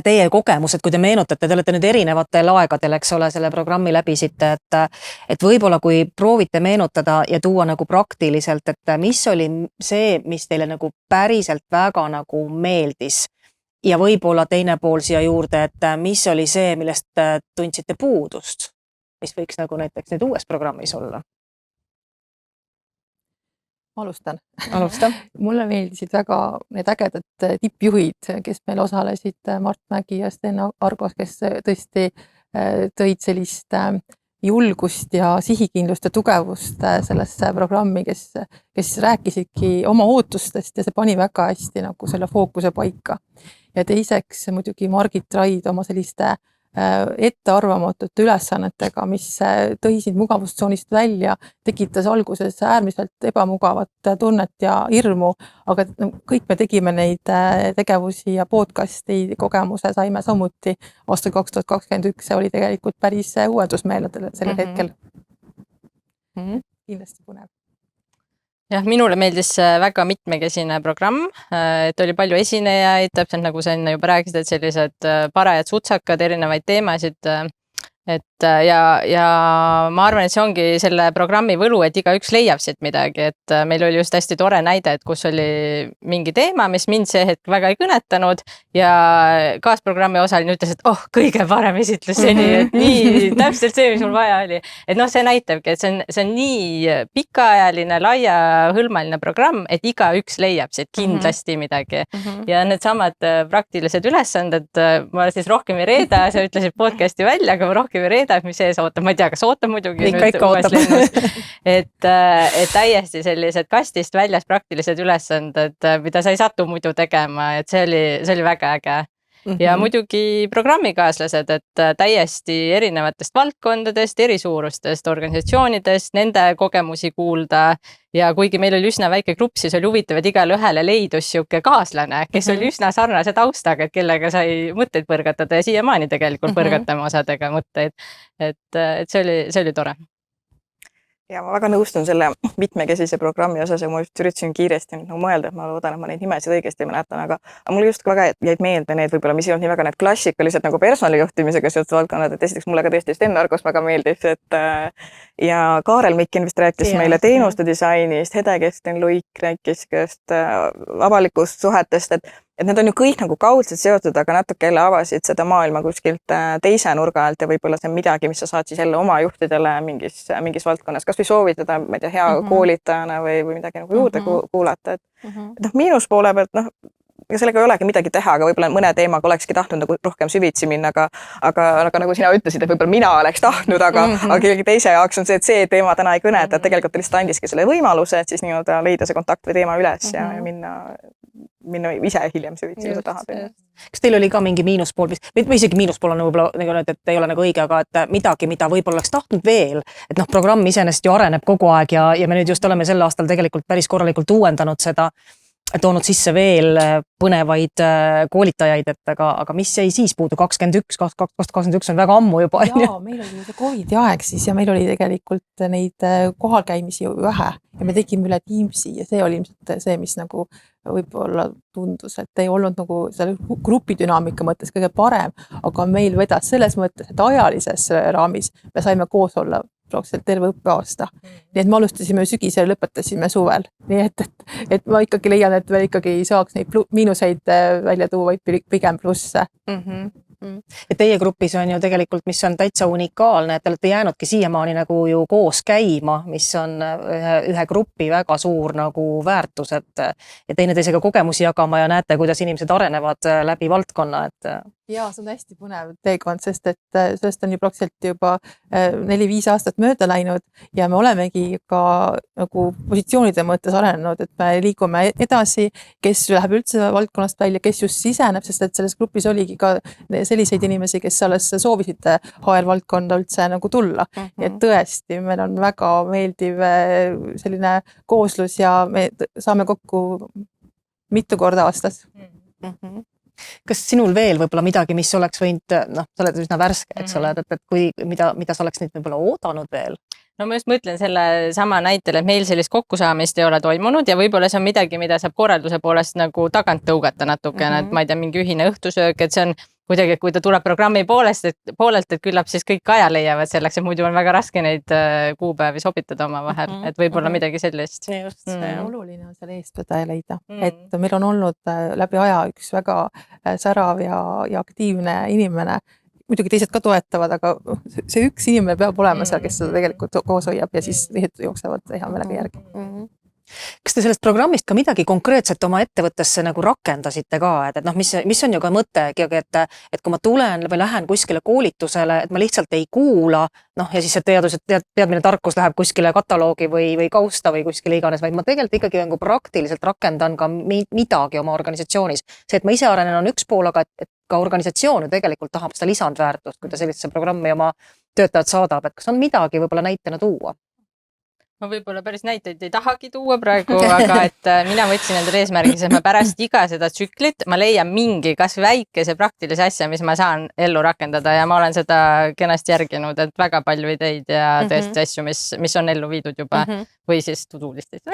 teie kogemused, kui te meenutate, te olete nüüd erinevatel aegadel, eks ole, selle programmi läbisite, et võib-olla kui proovite meenutada ja tuua nagu praktiliselt, et mis oli see, mis teile nagu päriselt väga nagu meeldis ja võib-olla teine pool siia juurde, et mis oli see, millest tundsite puudust, mis võiks nagu näiteks nüüd uues programmis olla? Alustan. Mulle meeldisid väga need ägedad tippjuhid, kes meil osalesid, Mart Mägi ja Sten Argos, kes tõesti tõid sellist julgust ja sihikindlust ja tugevust sellesse programmi, kes rääkisidki oma ootustest ja see pani väga hästi nagu selle fookuse paika. Ja teiseks muidugi Margit Raid oma selliste ettearvamatute ülesannetega, mis tõi sind mugavustsoonist välja, tekitas alguses äärmiselt ebamugavat tunnet ja hirmu, aga kõik me tegime neid tegevusi ja podcasti kogemuse saime samuti aastal 2021, see oli tegelikult päris uuendusmeeldel sellel hetkel. Kindlasti põnev. Jah, minule meeldis väga mitmekesine programm, et oli palju esinejaid, täpselt nagu sa enne juba rääkisid, et sellised parajad sutsakad, erinevaid teemasid et ja ma arvan, et see ongi selle programmi võlu, et igaüks leiab siit midagi, et meil oli just hästi tore näide, et kus oli mingi teema, mis mind see hetk väga ei kõnetanud ja kaasprogrammi osaline ütles, et kõige parem esitlus seni, et nii täpselt see, mis mul vaja oli. Et noh, see näitabki, et see on nii pikaajaline, laiahõlmaline programm, et igaüks leiab siit kindlasti midagi. Ja needsamad praktilised ülesanded, ma siis rohkem ei reeda, sa ütlesid podcasti välja, aga ma rohkem ei reeda, mis ees ootab, ma ei tea, kas ootab muidugi ikka ootab. et täiesti sellised kastist väljas praktilised ülesanded, mida sa ei satu muidu tegema, et see oli väga äge. Ja muidugi programmikaaslased, et täiesti erinevatest valdkondadest, eri suurustest organisatsioonidest, nende kogemusi kuulda ja kuigi meil oli üsna väike grupp, siis oli huvitav, et igale ühele leidus siuke kaaslane, kes oli üsna sarnase taustaga, et kellega sai mõtteid põrgatada ja siiamaani tegelikult põrgatame osadega mõtteid. Et see oli tore. Ja ma väga nõustun selle mitmekesise programmi osas ja ma just üritasin kiiresti mõelda, et ma loodan, et ma neid nimesid õigesti mäletan, aga mul just väga jäid meelde need võib-olla, mis ei olnud nii väga need klassikalised nagu personalijuhtimisega seotud valdkonnad, et esiteks mulle ka tõesti Sten Argos väga meeldis, et ja Kaarel Mikkin vist rääkis meile teenuste disainist, Hede Kesten-Luik rääkis avalikust suhetest, et need on ju kõik nagu kaudselt seotud, aga natuke jälle avasid seda maailma kuskilt teise nurga alt ja võib-olla see on midagi, mis sa saad siis jälle oma juhtidele mingis valdkonnas, kas või soovitada, ma ei tea, hea koolitajana või midagi nagu juurde kuulata, et miinuspoole pealt, ja sellega ei olegi midagi teha, aga võib-olla mõne teemaga olekski tahtnud nagu rohkem süvitsi minna, aga nagu sina ütlesid, et võib-olla mina oleks tahtnud, aga kellegi teise jaoks on see, et see teema täna ei kõneta, et tegelikult ta lihtsalt andiski selle võimaluse, et siis nii-öelda leida see kontakt või teema üles ja minna ise hiljem süvitsi, mida tahad. Kas teil oli ka mingi miinuspool, või isegi miinuspool on võib-olla, et ei ole nagu õige, aga et midagi, mida võib-olla oleks tahtnud veel, et programm iseenesest ju areneb kogu aeg ja me nüüd just oleme sel aastal tegelikult päris korralikult uuendanud seda, toonud sisse veel põnevaid koolitajaid, et aga mis jäi siis puudu? 2021 on väga ammu juba. Jaa, meil oli see COVID-i aeg siis ja meil oli tegelikult neid kohalkäimisi vähe ja me tegime üle Teamsi ja see oli ilmselt see, mis nagu võib-olla tundus, et ei olnud nagu selle grupidünaamika mõttes kõige parem, aga meil vedas selles mõttes, et ajalises raamis me saime koos olla terve õppeaasta. Nii et me alustasime sügisel, lõpetasime suvel. Nii et ma ikkagi leian, et veel ikkagi saaks neid miinuseid välja tuua, vaid pigem plusse. Ja teie grupis on ju tegelikult, mis on täitsa unikaalne, et te olete jäänudki siiamaani nagu ju koos käima, mis on ühe grupi väga suur nagu väärtus, et ja teineteisega kogemusi jagama ja näete, kuidas inimesed arenevad läbi valdkonna, et Jaa, see on hästi põnev teekond, sest et sellest on juba 4-5 aastat mööda läinud ja me olemegi ka nagu positsioonide mõttes arenenud, et me liigume edasi, kes läheb üldse valdkonnast välja, kes just siseneb, sest et selles grupis oligi ka selliseid inimesi, kes alles soovisid HR valdkonda üldse nagu tulla. Nii et tõesti, meil on väga meeldiv selline kooslus ja me saame kokku mitu korda aastas. Kas sinul veel võib-olla midagi, mis oleks võinud, sa oled üsna värske, eks ole, et kui, mida sa oleks nüüd võib-olla oodanud veel? No ma just mõtlen selle sama näitel, et meil sellist kokkusaamist ei ole toimunud ja võib-olla see on midagi, mida saab korralduse poolest nagu tagant tõugata natukene, et ma ei tea, mingi ühine õhtusöök, et see on kuidagi, kui ta tuleb programmi poolelt, et küllap siis kõik aja leiavad selleks, et muidu on väga raske neid kuupäevi sobitada oma vahel, et võib-olla midagi sellist. Oluline on seal eestvedaja leida, et meil on olnud läbi aja üks väga särav ja aktiivne inimene. Muidugi teised ka toetavad, aga see üks inimene peab olema seal, kes seda tegelikult koos hoiab ja siis teised jooksevad hea meelega järgi. Kas te sellest programmist ka midagi konkreetset oma ettevõttesse nagu rakendasite ka, et mis on ju ka mõte, et kui ma tulen või lähen kuskile koolitusele, et ma lihtsalt ei kuula, ja siis see teadmine tarkus läheb kuskile kataloogi või kausta või kuskile iganes, vaid ma tegelikult ikkagi nagu praktiliselt rakendan ka midagi oma organisatsioonis. See, et ma ise arenen on üks pool, aga et ka organisatsioon ju tegelikult tahab seda lisandväärtust, kui ta sellise programmi oma töötajad saadab, et kas on midagi võib-olla näitena tuua? Ma võib-olla päris näiteid ei tahagi tuua praegu, aga et mina võtsin endale eesmärgis, et ma pärast iga seda tsüklit ma leian mingi kas väikese praktilise asja, mis ma saan ellu rakendada ja ma olen seda kenasti järginud, et väga palju ideid ja tõesti asju, mis on ellu viidud juba või siis to-do list'is.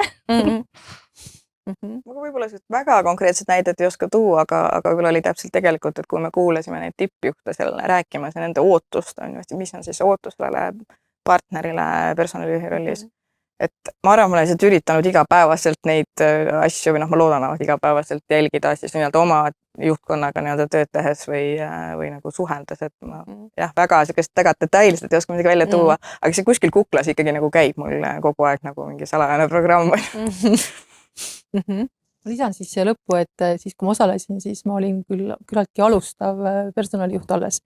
ma võib-olla sellist väga konkreetset näidet ei oska tuua, aga võib-olla oli täpselt tegelikult, et kui me kuulasime neid tippjuhte seal rääkimas nende ootust, on ju, mis on siis ootus sellele partnerile personalijuhi rollis. Et ma arvan, ma olen lihtsalt üritanud igapäevaselt neid asju või ma loodan igapäevaselt jälgida siis nii-öelda oma juhtkonnaga nii-öelda tööd tehes või nagu suheldes, et ma jah, väga sellist väga detailselt ei oska midagi välja tuua, aga see kuskil kuklas ikkagi nagu käib mul kogu aeg nagu mingi salajane programm. Lisan siis siia lõppu, et siis kui ma osalesin, siis ma olin küll küllaltki alustav personalijuht alles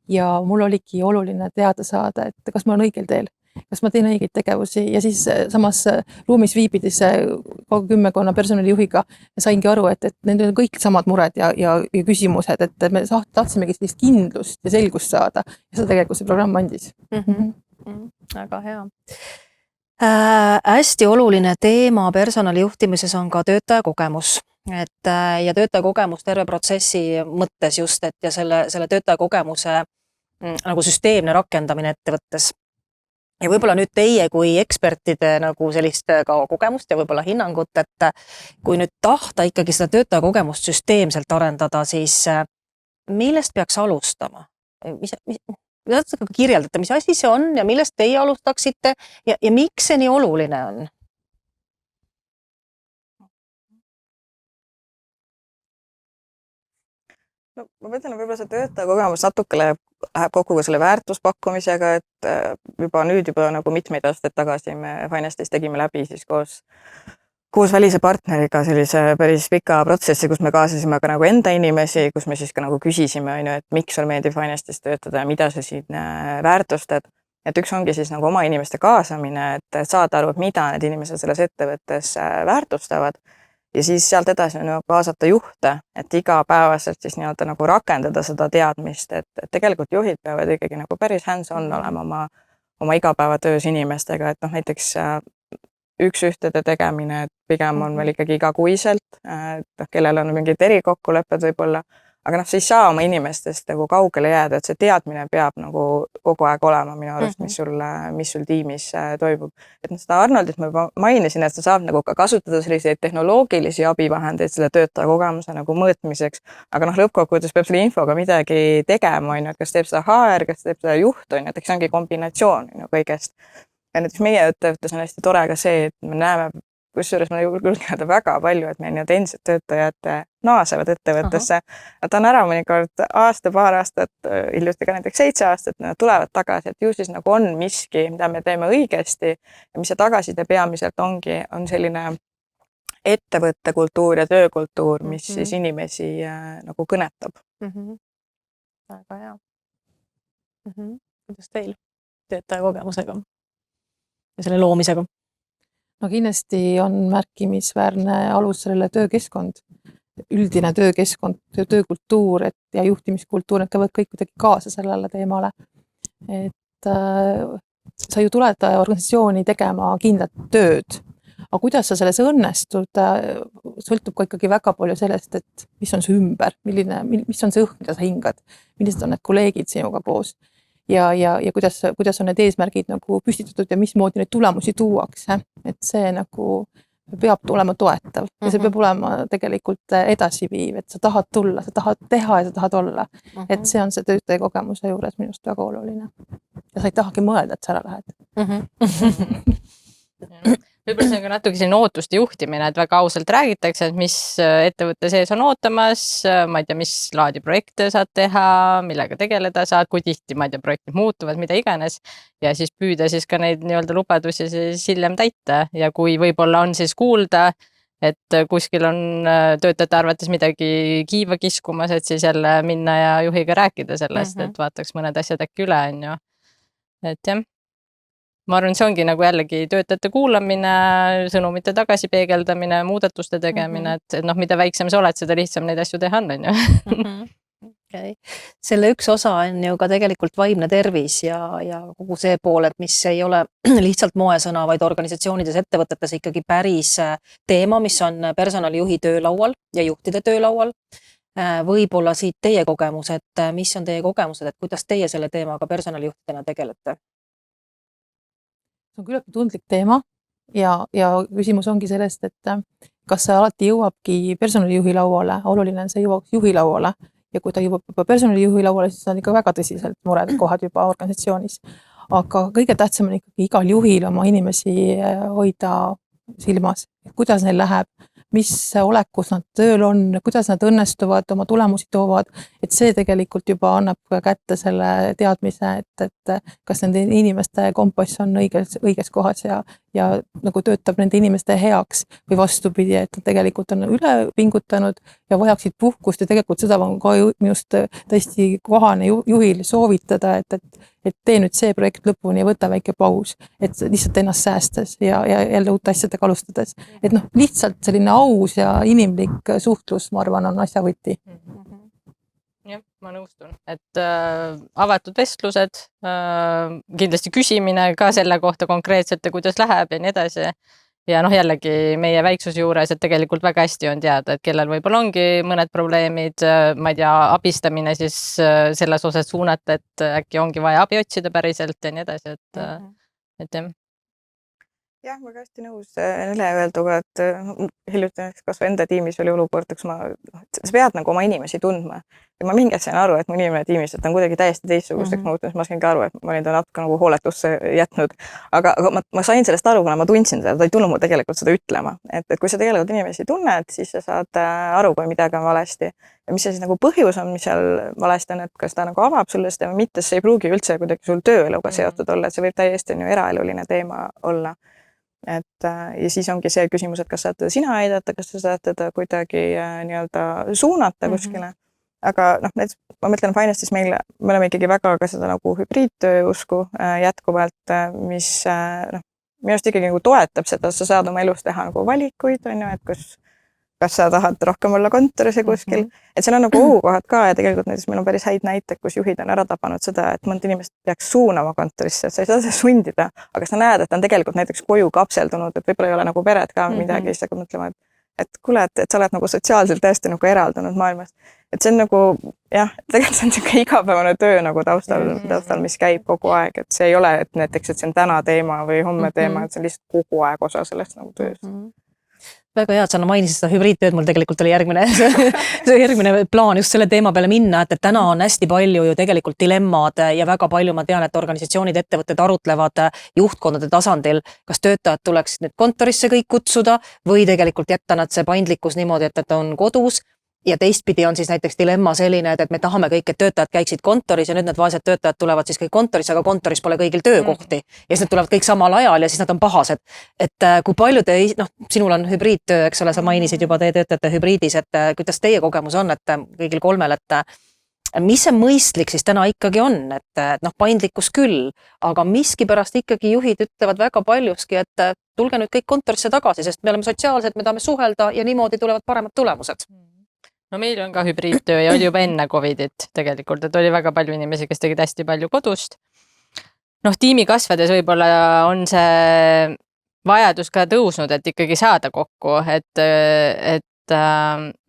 ja mul oligi oluline teada saada, et kas ma olen õigel teel, kas ma teen õigeid tegevusi ja siis samas ruumis viibides kümmekonna personalijuhiga saingi aru, et nendel on kõik samad mured ja küsimused, et me tahtsimegi sellist kindlust ja selgust saada ja seda tegelikult see programm andis. Väga hea. Hästi oluline teema personalijuhtimises on ka töötaja kogemus, ja töötaja kogemus terve protsessi mõttes just, et ja selle töötaja kogemuse nagu süsteemne rakendamine ettevõttes. Ja võib-olla nüüd teie kui ekspertide nagu sellist ka kogemust ja võib-olla hinnangut, et kui nüüd tahta ikkagi seda töötaja kogemust süsteemselt arendada, siis millest peaks alustama? Kuidas kirjeldate, mis asi see on ja millest teie alustaksite ja miks see nii oluline on? No, ma mõtlen, võib-olla see töötaja kogemus natuke läheb kokku ka selle väärtuspakkumisega, et juba nagu mitmeid aastaid tagasi me Finestis tegime läbi siis koos välise partneriga sellise päris pika protsessi, kus me kaasasime ka nagu enda inimesi, kus me siis ka nagu küsisime, et miks sul meeldib Finestis töötada ja mida sa siin väärtustad. Et üks ongi siis nagu oma inimeste kaasamine, et saada aru, mida need inimesed selles ettevõttes väärtustavad. Ja siis sealt edasi on kaasata juhte, et igapäevaselt siis nii-öelda nagu rakendada seda teadmist, et tegelikult juhid peavad ikkagi nagu päris hands-on olema oma igapäevatöös inimestega, et näiteks üks-ühtede tegemine, et pigem on meil ikkagi igakuiselt, kellel on mingid erikokkulepped võib-olla, aga sa ei saa oma inimestest nagu kaugele jääda, et see teadmine peab nagu kogu aeg olema minu arust, mis sul tiimis toimub. Et seda Arnoldit ma juba mainisin, et sa saab nagu ka kasutada selliseid tehnoloogilisi abivahendeid selle töötaja kogemuse nagu mõõtmiseks, aga lõppkokkuvõttes peab selle infoga midagi tegema, et kas teeb seda HR, kas teeb seda juht, et eks see ongi kombinatsioon kõigest. Ja näiteks meie ettevõttes on hästi tore ka see, et me näeme, kusjuures ma julgen öelda väga palju, et meil endised töötajad naasevad ettevõttesse. Nad on ära mõnikord aasta, paar aastat, hiljuti ka näiteks 7 aastat, nad tulevad tagasi, et ju siis nagu on miski, mida me teeme õigesti ja mis see tagasiside peamiselt on selline ettevõtte kultuur ja töökultuur, mis siis inimesi nagu kõnetab. Väga hea. Kuidas teil töötaja kogemusega ja selle loomisega? No kindlasti on märkimisväärne alus sellele töökeskkond, üldine töökeskkond, töökultuur ja juhtimiskultuur, need käivad kõik kuidagi kaasa sellele teemale. Et sa ju tuled organisatsiooni tegema kindlat tööd, aga kuidas sa selles õnnestud, sõltub ka ikkagi väga palju sellest, et mis on see ümber, mis on see õhk, mida sa hingad, millised on need kolleegid sinuga koos. Ja kuidas on need eesmärgid nagu püstitatud ja mismoodi neid tulemusi tuuakse, et see nagu peab olema toetav ja see peab olema tegelikult edasiviiv, et sa tahad tulla, sa tahad teha ja sa tahad olla. Et see on see töötaja kogemuse juures minust väga oluline. Ja sa ei tahagi mõelda, et sa ära lähed. Võib-olla see on ka natuke selline ootuste juhtimine, et väga ausalt räägitakse, et mis ettevõtte sees on ootamas, ma ei tea, mis laadi projekte saad teha, millega tegeleda saad, kui tihti, ma ei tea, projektid muutuvad, mida iganes ja siis püüda siis ka neid nii-öelda lubadusi siis hiljem täita ja kui võib-olla on siis kuulda, et kuskil on töötajate arvates midagi kiiva kiskumas, et siis jälle minna ja juhiga rääkida sellest, et vaataks mõned asjad äkki üle, on ju. Et jah. Ma arvan, see ongi nagu jällegi töötajate kuulamine, sõnumite tagasipeegeldamine, muudatuste tegemine, et mida väiksem sa oled, seda lihtsam neid asju teha on ju. Okay. Selle üks osa on ju ka tegelikult vaimne tervis ja kogu see pool, et mis ei ole lihtsalt moesõna, vaid organisatsioonides, ettevõtetes ikkagi päris teema, mis on personalijuhi töölaual ja juhtide töölaual. Võib-olla siit teie kogemus, et mis on teie kogemused, et kuidas teie selle teemaga personalijuhtidena tegelete? See on küllalt tundlik teema ja küsimus ongi sellest, et kas see alati jõuabki personalijuhi lauale, oluline on see jõuaks juhi lauale ja kui ta jõuab juba personalijuhi lauale, siis on ikka väga tõsiselt mured kohad juba organisatsioonis. Aga kõige tähtsam on ikkagi igal juhil oma inimesi hoida silmas, kuidas neil läheb, mis olekus nad tööl on, kuidas nad õnnestuvad, oma tulemusi toovad, et see tegelikult juba annab kätte selle teadmise, et kas nende inimeste kompass on õiges kohas ja nagu töötab nende inimeste heaks või vastupidi, et nad tegelikult on üle pingutanud ja vajaksid puhkust ja tegelikult seda on ka just tõesti kohane juhil soovitada, et tee nüüd see projekt lõpuni ja võta väike paus, et lihtsalt ennast säästes ja jälle uute asjadega alustades. Et noh, lihtsalt selline aus ja inimlik suhtlus, ma arvan, on asja võti. Jah, ma nõustun, et avatud vestlused, kindlasti küsimine ka selle kohta konkreetselt, kuidas läheb ja nii edasi. Ja noh, jällegi meie väiksuse juures, et tegelikult väga hästi on teada, et kellel võib-olla ongi mõned probleemid, ma ei tea, abistamine siis selles osas suunata, et äkki ongi vaja abi otsida päriselt ja nii edasi, et jah. Jah, ma ka hästi nõus Nele öelduga, et hiljuti kas enda tiimis oli olukord, kus sa pead nagu oma inimesi tundma. Ja ma mingi sain aru, et mu inimene tiimis, et on kuidagi täiesti teistsugusteks muutunud. Ma sain ka aru, et ma olin ta natuke nagu hooletusse jätnud. Aga ma sain sellest aru, kuna ma tundsin seda, ta ei tulnud mul tegelikult seda ütlema. Et kui sa tegelikult inimesi tunned, siis sa saad aru, kui midagi on valesti. Ja mis see siis nagu põhjus on, mis seal valesti on, et kas ta nagu avab sulle seda või mitte, see ei pruugi üldse kuidagi sul tööeluga seotud olla, et see võib täiesti eraeluline teema olla. Et ja siis ongi see küsimus, et kas saad teda sina aidata, kas sa saad teda kuidagi nii-öelda suunata kuskile. Aga noh, ma mõtlen Fineste'is me oleme ikkagi väga ka seda nagu hübriidtöö usku jätkuvalt, mis minu arust ikkagi nagu toetab seda, sa saad oma elus teha nagu valikuid, on ju, et kas sa tahad rohkem olla kontoris ja kuskil, et seal on nagu ohukohad ka ja tegelikult näiteks meil on päris häid näiteid, kus juhid on ära tapanud seda, et mõnda inimest peaks suunama kontorisse, et sa ei saa seda sundida, aga sa näed, et ta on tegelikult näiteks koju kapseldunud, et võib-olla ei ole nagu pered ka midagi, siis hakkad mõtlema, et kuule, et sa oled nagu sotsiaalselt täiesti nagu eraldunud maailmast. Et see on nagu, jah, tegelikult see on niisugune igapäevane töö nagu taustal, mis käib kogu aeg, et see ei ole, et näiteks, et see on täna teema või homme teema, et see on lihtsalt kogu aeg osa sellest nagu tööst. Väga hea, et sa mainisid seda hübriidtööd, mul tegelikult oli järgmine plaan just selle teema peale minna, et täna on hästi palju ju tegelikult dilemmad ja väga palju ma tean, et organisatsioonid, ettevõtted arutlevad juhtkondade tasandil, kas töötajad tuleks nüüd kontorisse kõik kutsuda või tegelikult jätta nad see paindlikkus niimoodi, et on kodus. Ja teistpidi on siis näiteks dilemma selline, et me tahame kõik, et töötajad käiksid kontoris ja nüüd need vaesed töötajad tulevad siis kõik kontoris, aga kontoris pole kõigil töökohti ja siis nad tulevad kõik samal ajal ja siis nad on pahased. Et kui palju te, sinul on hübriidtöö, eks ole, sa mainisid juba, teie töötajate hübriidis, et kuidas teie kogemus on, et kõigil kolmel, et mis see mõistlik siis täna ikkagi on, et paindlikkus küll, aga miskipärast ikkagi juhid ütlevad väga paljuski, et tulge nüüd kõik kontorisse tagasi, sest me oleme sotsiaalsed, me tahame suhelda ja niimoodi tulevad paremad tulemused. No meil on ka hübriidtöö ja oli juba enne Covidit tegelikult, et oli väga palju inimesi, kes tegid hästi palju kodust. Tiimi kasvades võib-olla on see vajadus ka tõusnud, et ikkagi saada kokku, et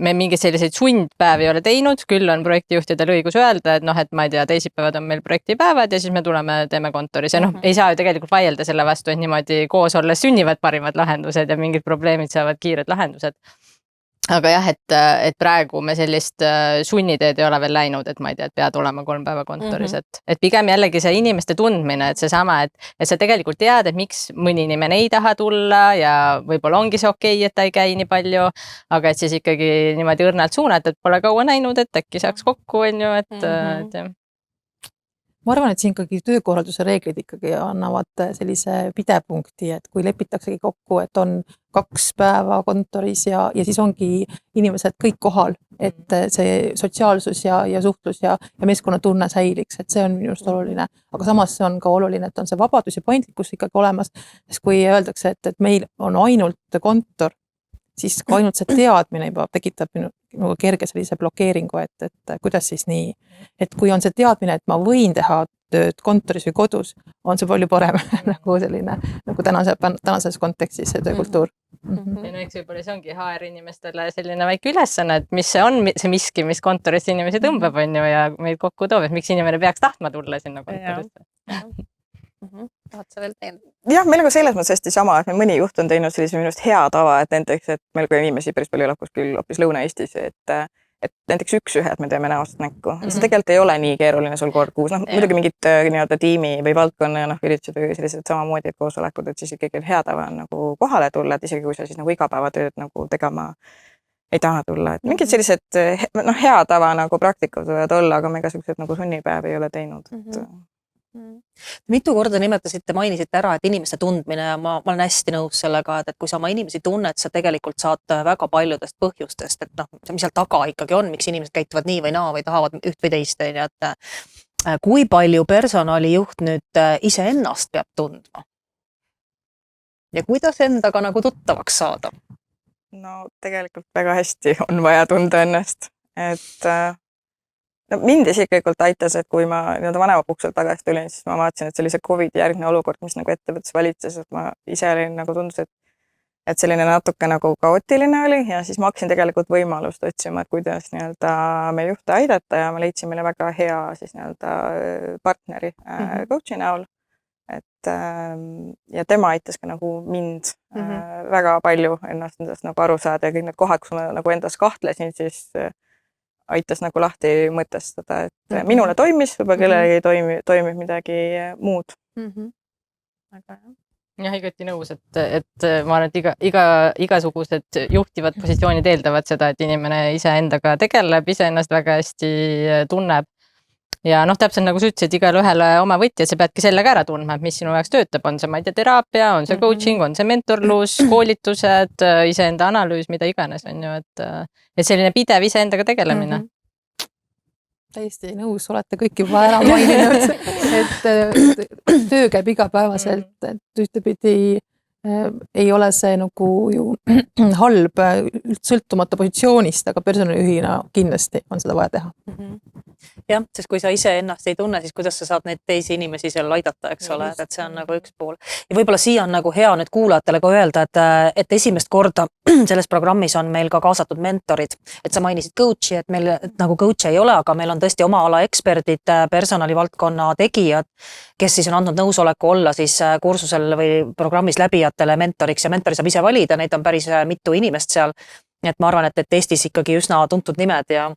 me mingeid selliseid sundpäevi ei ole teinud, küll on projektijuhtidel õigus öelda, et et ma ei tea, teisipäevad on meil projektipäevad ja siis me tuleme, teeme kontoris ja ei saa ju tegelikult vaielda selle vastu, et niimoodi koos olles sünnivad parimad lahendused ja mingid probleemid saavad kiired lahendused. Aga jah, et praegu me sellist sunniteed ei ole veel läinud, et ma ei tea, et pead olema 3 päeva kontoris, et pigem jällegi see inimeste tundmine, et seesama, et sa tegelikult tead, et miks mõni inimene ei taha tulla ja võib-olla ongi see okei, et ta ei käi nii palju, aga et siis ikkagi niimoodi õrnalt suunata, et pole kaua näinud, et äkki saaks kokku, on ju, et jah. Ma arvan, et siin ikkagi töökorralduse reeglid ikkagi annavad sellise pidepunkti, et kui lepitaksegi kokku, et on 2 päeva kontoris ja siis ongi inimesed kõik kohal, et see sotsiaalsus ja suhtlus ja meeskonnatunne säiliks, et see on minu arust oluline. Aga samas see on ka oluline, et on see vabadus ja paindlikkus ikkagi olemas, sest kui öeldakse, et meil on ainult kontor, siis ka ainult see teadmine juba tekitab minu kerge sellise blokeeringu, et kuidas siis nii, et kui on see teadmine, et ma võin teha tööd kontoris või kodus, on see palju parem nagu selline, nagu tänases kontekstis see töökultuur. Ja eks võib-olla see ongi HR inimestele selline väike ülesanne, et mis see on see miski, mis kontoris inimesi tõmbab, on ju, ja meid kokku toob, et miks inimene peaks tahtma tulla sinna kontorisse. tahad sa veel täiendada? jah, meil on ka selles mõttes hästi sama, et meil mõni juht on teinud sellise minu arust hea tava, et näiteks, et meil ka inimesi päris palju elab kuskil hoopis Lõuna-Eestis, et näiteks üks-ühed me teeme näost näkku. See tegelikult ei ole nii keeruline sul kord kuus. Muidugi mingid nii-öelda tiimi või valdkonna üritused või sellised samamoodi koosolekud, et siis ikkagi hea tava on nagu kohale tulla, et isegi kui sa siis nagu igapäevatööd nagu tegema ei taha tulla. Et mingid sellised hea tava nagu praktikud võivad olla, aga me igasugused nagu sunnipäevi ei ole teinud. Mitu korda mainisite ära, et inimeste tundmine ja ma olen hästi nõus sellega, et kui sa oma inimesi tunned, sa tegelikult saad väga paljudest põhjustest, et mis seal taga ikkagi on, miks inimesed käituvad nii või naa või tahavad üht või teist, et kui palju personalijuht nüüd iseennast peab tundma? Ja kuidas endaga nagu tuttavaks saada? No tegelikult väga hästi on vaja tunda ennast, et mind isiklikult aitas, et kui ma vanemapuhkuselt tagasi tulin, siis ma vaatasin, et sellise COVID järgne olukord, mis nagu ettevõttes valitses, et ma ise olin nagu tundus, et selline natuke nagu kaootiline oli ja siis ma hakkasin tegelikult võimalust otsima, et kuidas meil juhte aidata ja ma leidsin meile väga hea siis partneri coach'i näol. Ja tema aitas ka nagu mind väga palju ennast nagu aru saada ja kõik need kohad, kus ma nagu endas kahtlesin, siis aitas nagu lahti mõtestada, et minule toimis, võib-olla kellelegi toimib midagi muud. Jah, igati nõus, et ma arvan, et igasugused juhtivad positsioonid eeldavad seda, et inimene ise endaga tegeleb, ise ennast väga hästi tunneb. Ja täpselt nagu sa ütlesid, igale ühele oma võtja, sa peadki sellega ära tundma, et mis sinu jaoks töötab, on see, ma ei tea, teraapia, on see coaching, on see mentorlus, koolitused, iseenda analüüs, mida iganes on ju, et selline pidev iseendaga tegelemine. Täiesti nõus, olete kõik juba ära maininud, et töö käib igapäevaselt, et ühtepidi ei ole see nagu ju halb sõltumata positsioonist, aga personalijuhina kindlasti on seda vaja teha. Jah, sest kui sa ise ennast ei tunne, siis kuidas sa saad neid teisi inimesi seal aidata, eks ole, et see on nagu üks pool. Ja võib-olla siia on nagu hea nüüd kuulajatele ka öelda, et esimest korda selles programmis on meil ka kaasatud mentorid, et sa mainisid coach'i, et meil nagu coach'i ei ole, aga meil on tõesti oma ala eksperdid, personalivaldkonna tegijad, kes siis on andnud nõusoleku olla siis kursusel või programmis läbijatele mentoriks ja mentori saab ise valida, neid on päris mitu inimest seal. Et ma arvan, et Eestis ikkagi üsna tuntud nimed ja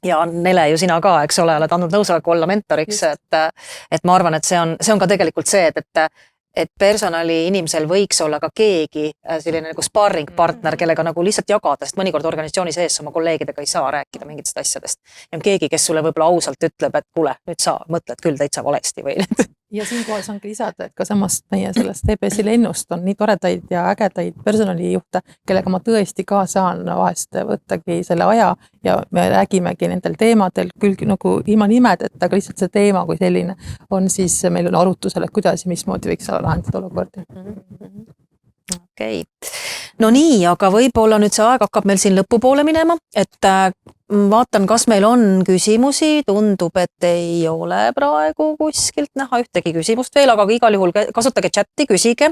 Nele ju sina ka, eks ole, oled andnud nõusoleku olla mentoriks, et ma arvan, et see on ka tegelikult see, et personali inimesel võiks olla ka keegi selline nagu sparring-partner, kellega nagu lihtsalt jagada, sest mõnikord organisatsiooni sees oma kolleegidega ei saa rääkida mingitest asjadest. Ja on keegi, kes sulle võib-olla ausalt ütleb, et kuule, nüüd sa mõtled küll täitsa valesti või Ja siinkohal saangi lisada, et ka samast meie sellest TPS-i lennust on nii toredaid ja ägedaid personalijuhte, kellega ma tõesti ka saan vahest võttagi selle aja ja me räägimegi nendel teemadel küll nagu ilma nimedeta, aga lihtsalt see teema kui selline on siis meil on arutusel, et kuidas ja mismoodi võiks lahendada olukordi. Okei. No nii, aga võib-olla nüüd see aeg hakkab meil siin lõpupoole minema, et vaatan, kas meil on küsimusi, tundub, et ei ole praegu kuskilt näha ühtegi küsimust veel, aga igal juhul kasutage chatti, küsige,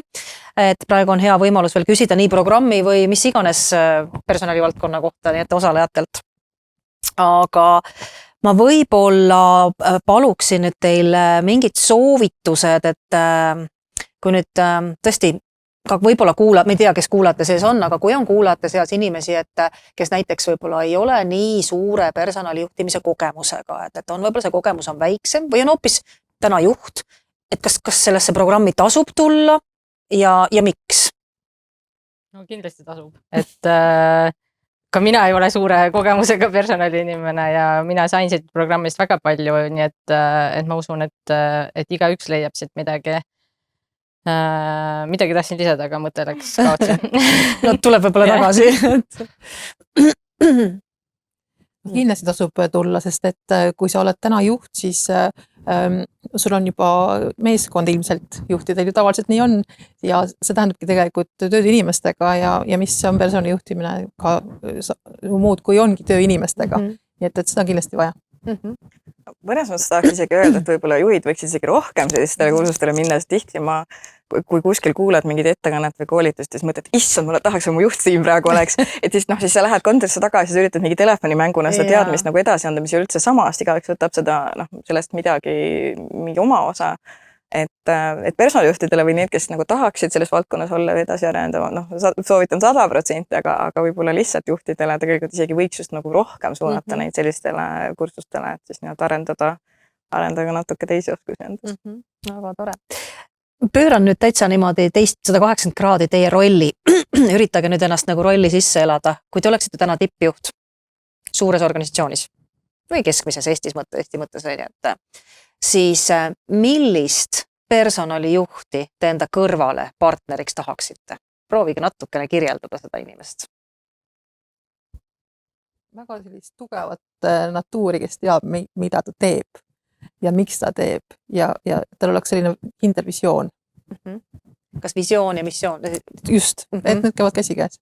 et praegu on hea võimalus veel küsida nii programmi või mis iganes personalivaldkonna kohta, nii et osalejatelt. Aga ma võib-olla paluksin nüüd teile mingid soovitused, et kui nüüd tõesti ka võib-olla ma ei tea, kes kuulajate sees on, aga kui on kuulajate seas inimesi, et kes näiteks võib-olla ei ole nii suure personalijuhtimise kogemusega, et on võib-olla see kogemus on väiksem või on hoopis täna juht, et kas sellesse programmi tasub tulla ja miks? No kindlasti tasub, et ka mina ei ole suure kogemusega personaliinimene ja mina sain siit programmist väga palju, nii et ma usun, et igaüks leiab siit midagi tahtsin lisada, aga mõte läks kaotsi. No tuleb võib-olla tagasi. Kindlasti tasub tulla, sest et kui sa oled täna juht, siis sul on juba meeskond ilmselt juhtidel ju tavaliselt nii on ja see tähendabki tegelikult tööd inimestega ja mis on personalijuhtimine ka muud kui ongi töö inimestega. Nii et seda kindlasti vaja. Mõnes mõttes tahaks isegi öelda, et võib-olla juhid võiksid isegi rohkem sellistele kursustele minna, sest tihti kui kuskil kuulad mingid ettekannet või koolitust, siis mõtled, issand, mulle tahaks, et mu juhttiim praegu oleks. Et siis sa lähed kontorisse tagasi, sa üritad mingi telefonimänguna seda teadmist nagu edasi anda, mis ei üldse sama, sest igaüks võtab seda sellest mingi oma osa. et personalijuhtidele või need, kes nagu tahaksid selles valdkonnas olla või edasi arendama, noh, soovitan 100%, aga võib-olla lihtsalt juhtidele tegelikult isegi võiks just nagu rohkem suunata neid sellistele kursustele, et siis nii-öelda arendada natuke teisi oskusi endas. Väga tore. Pööran nüüd täitsa niimoodi teist 180 kraadi teie rolli. Üritage nüüd ennast nagu rolli sisse elada. Kui te oleksite täna tippjuht suures organisatsioonis või keskmises Eesti mõttes, siis millist personalijuhti te enda kõrvale partneriks tahaksite? Proovige natukene kirjeldada seda inimest. Väga sellist tugevat natuuri, kes teab, mida ta teeb ja miks ta teeb ja tal oleks selline kindel visioon. Kas visioon ja missioon? Just, et need käivad käsikäes.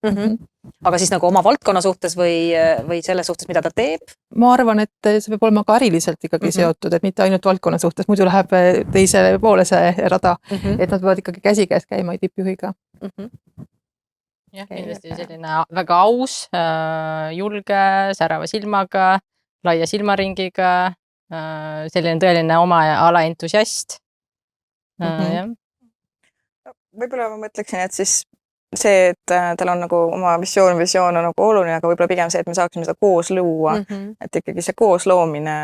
Aga siis nagu oma valdkonna suhtes või selle suhtes, mida ta teeb? Ma arvan, et see peab olema ka äriliselt ikkagi seotud, et mitte ainult valdkonna suhtes, muidu läheb teisele poole see rada, et nad peavad ikkagi käsikäes käima tippjuhiga. Jah, kindlasti selline väga aus, julge, särava silmaga, laia silmaringiga, selline tõeline oma ala entusiast. Võib-olla ma mõtleksin, et siis see, et tal on nagu oma visioon on nagu oluline, aga võib-olla pigem see, et me saaksime seda koos luua, et ikkagi see koos loomine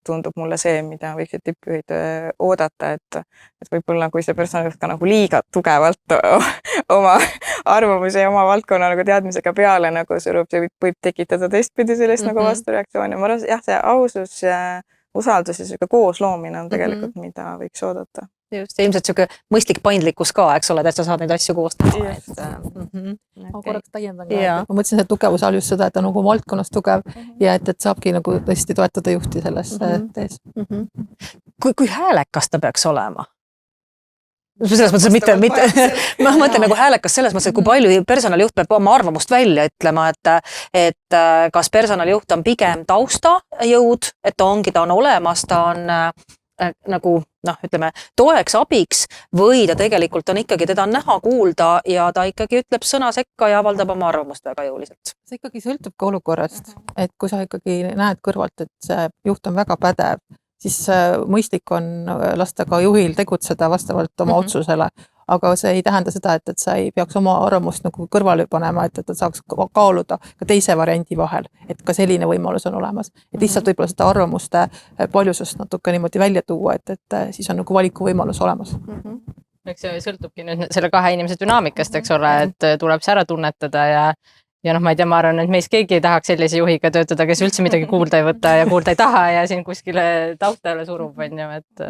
tundub mulle see, mida võiksid tippjuhid oodata, et võib-olla kui see personalijuht ka nagu liiga tugevalt oma arvamuse ja oma valdkonna nagu teadmisega peale nagu surub, see võib tekitada teistpidi sellist nagu vastureaktsiooni. Ma arvan, jah, see ausus ja usaldus ja selline koos loomine on tegelikult, mida võiks oodata. Just, ja ilmselt selline mõistlik paindlikkus ka, eks ole, et sa saad neid asju koos teha. Ma korraks täiendan ka, ma mõtlesin, et tugevuse all just seda, et on nagu valdkonnas tugev ja et saabki nagu tõesti toetada juhti selles tees. Kui häälekas ta peaks olema? Selles mõttes, mitte ma mõtlen nagu häälekas selles mõttes, et kui palju personalijuht peab oma arvamust välja ütlema, et kas personalijuht on pigem taustajõud, et ta on olemas, ta on nagu ütleme toeks abiks või ta tegelikult on ikkagi, teda on näha, kuulda ja ta ikkagi ütleb sõna sekka ja avaldab oma arvamust väga jõuliselt. See ikkagi sõltub ka olukorrast, et kui sa ikkagi näed kõrvalt, et see juht on väga pädev, siis mõistlik on lasta ka juhil tegutseda vastavalt oma otsusele, aga see ei tähenda seda, et sa ei peaks oma arvamust nagu kõrvale panema, et ta saaks kaaluda ka teise variandi vahel, et ka selline võimalus on olemas. Et lihtsalt võib-olla seda arvamuste paljusust natuke niimoodi välja tuua, et siis on nagu valikuvõimalus olemas. Eks see sõltubki nüüd selle kahe inimese dünaamikast, eks ole, et tuleb see ära tunnetada ja ma ei tea, ma arvan, et meist keegi ei tahaks sellise juhiga töötada, kes üldse midagi kuulda ei võta ja kuulda ei taha ja siin kuskile taustale surub, on ju, et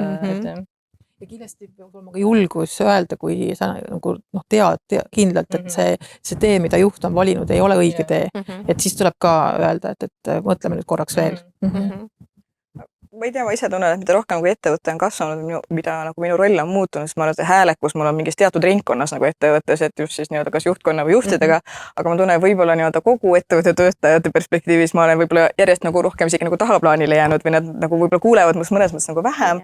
ja kindlasti peab olema ka julgus öelda, kui sa nagu tead kindlalt, et see tee, mida juht on valinud, ei ole õige tee. Et siis tuleb ka öelda, et mõtleme nüüd korraks veel. Ma ei tea, ma ise tunnen, et mida rohkem kui ettevõte on kasvanud, mida nagu minu roll on muutunud, siis ma arvan, et häälekus mul on mingis teatud ringkonnas nagu ettevõttes, et just siis nii-öelda kas juhtkonna või juhtidega, aga ma tunnen võib-olla nii-öelda kogu ettevõtte töötajate perspektiivis ma olen võib-olla järjest nagu rohkem isegi nagu tahaplaanile jäänud või nad nagu võib-olla kuulevad mõnes mõttes nagu vähem,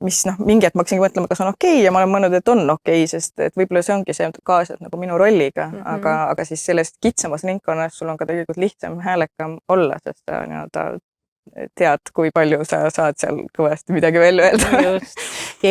mis mingi hetk ma hakkasingi mõtlema, kas on okei ja ma olen mõelnud, et on okei, sest et võib-olla see ongi see kaasas nagu minu rolliga, aga siis selles kitsamas ringkonnas sul on ka tegelikult lihtsam häälekam olla, sest sa nii-öelda tead, kui palju sa saad seal kõvasti midagi veel öelda. Ja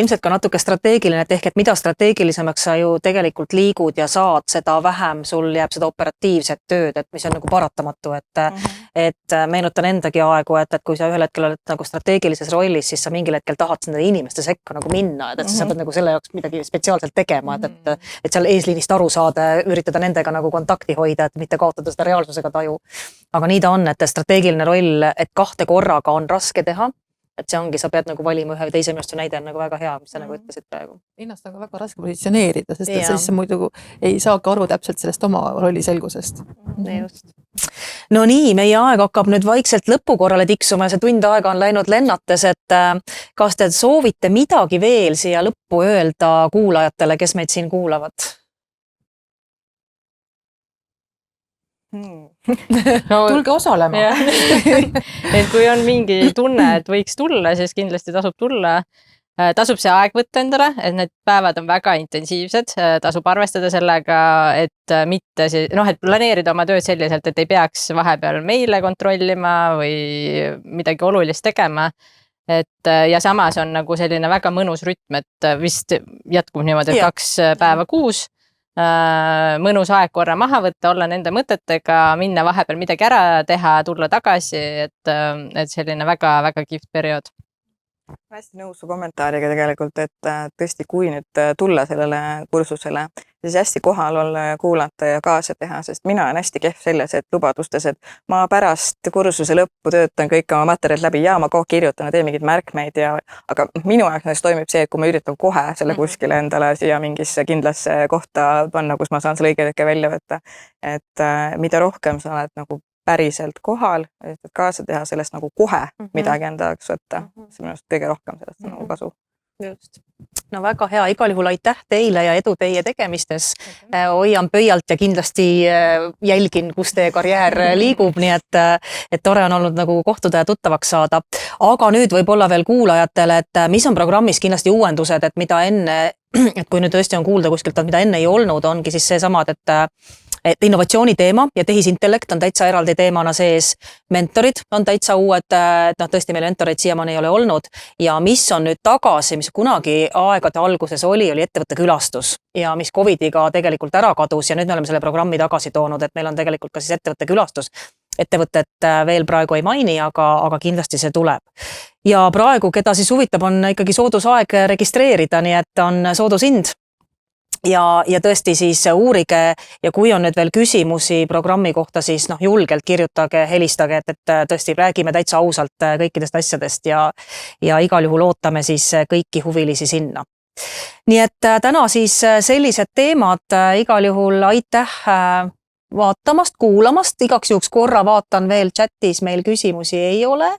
ilmselt ka natuke strateegiline, et ehk, et mida strateegilisemaks sa ju tegelikult liigud ja saad, seda vähem sul jääb seda operatiivset tööd, et mis on nagu paratamatu, et meenutan endagi aegu, et kui sa ühel hetkel oled nagu strateegilises rollis, siis sa mingil hetkel tahad nende inimeste sekka nagu minna, et sa pead nagu selle jaoks midagi spetsiaalselt tegema, et seal eesliinist aru saada, üritada nendega nagu kontakti hoida, et mitte kaotada seda reaalsusega taju. Aga nii ta on, et strateegiline roll, et kahte korraga on raske teha, et see ongi, sa pead nagu valima ühe või teise, minu arust näide on nagu väga hea, mis sa nagu ütlesid praegu. Ennast on ka väga raske positsioneerida, sest et siis muidu ei saagi aru täpselt sellest oma rolli selgusest. Just. No nii, meie aeg hakkab nüüd vaikselt lõpukorrale tiksuma ja see tund aega on läinud lennates, et kas te soovite midagi veel siia lõppu öelda kuulajatele, kes meid siin kuulavad? Tulge osalema. Et kui on mingi tunne, et võiks tulla, siis kindlasti tasub tulla. Tasub see aeg võtta endale, et need päevad on väga intensiivsed, tasub arvestada sellega, et mitte et planeerida oma tööd selliselt, et ei peaks vahepeal meile kontrollima või midagi olulist tegema. et ja samas on nagu selline väga mõnus rütm, et vist jätkub niimoodi, et Jah. 2 päeva kuus. Mõnus aeg korra maha võtta, olla nende mõtetega, minna vahepeal midagi ära teha, tulla tagasi, et selline väga-väga kihvt periood. hästi nõus su kommentaariga tegelikult, et tõesti, kui nüüd tulla sellele kursusele, siis hästi kohal olla ja kuulata ja kaasa teha, sest mina olen hästi kehv selles, et lubadustes, et ma pärast kursuse lõppu töötan kõik oma materjalid läbi ja ma kohe kirjutan ja teen mingeid märkmeid aga minu jaoks näiteks toimib see, et kui ma üritan kohe selle kuskile endale siia mingisse kindlasse kohta panna, kus ma saan selle õige hetke välja võtta, et mida rohkem sa oled nagu päriselt kohal, et kaasa teha sellest nagu kohe midagi enda jaoks võtta. See minu arust kõige rohkem sellest on nagu kasu. Just. No väga hea, igal juhul aitäh teile ja edu teie tegemistes. Hoian pöialt ja kindlasti jälgin, kus teie karjäär liigub, nii et tore on olnud nagu kohtuda ja tuttavaks saada. Aga nüüd võib-olla veel kuulajatele, et mis on programmis kindlasti uuendused, et mida enne, et kui nüüd tõesti on kuulda kuskilt, mida enne ei olnud, ongi siis see samad, et innovatsiooni teema ja tehisintellekt on täitsa eraldi teemana sees. Mentorid on täitsa uued, et tõesti meil mentoreid siiamaani ei ole olnud ja mis on nüüd tagasi, mis kunagi aegade alguses oli ettevõtte külastus ja mis COVIDiga tegelikult ära kadus ja nüüd me oleme selle programmi tagasi toonud, et meil on tegelikult ka siis ettevõtte külastus. Ettevõtet veel praegu ei maini, aga kindlasti see tuleb. Ja praegu, keda siis huvitab, on ikkagi soodusaeg registreerida, nii et on soodushind. Ja tõesti siis uurige ja kui on nüüd veel küsimusi programmi kohta, siis julgelt kirjutage, helistage, et tõesti räägime täitsa ausalt kõikidest asjadest ja igal juhul ootame siis kõiki huvilisi sinna. Nii et täna siis sellised teemad, igal juhul aitäh vaatamast, kuulamast, igaks juhuks korra vaatan veel chatis, meil küsimusi ei ole.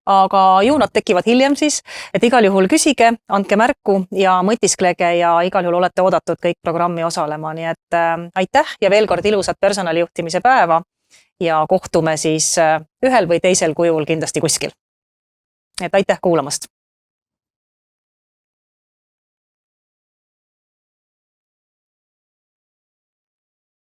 Aga ju nad tekivad hiljem siis, et igal juhul küsige, andke märku ja mõtisklege ja igal juhul olete oodatud kõik programmi osalema, nii et aitäh ja veel kord ilusat personalijuhtimise päeva ja kohtume siis ühel või teisel kujul kindlasti kuskil. Et aitäh kuulamast!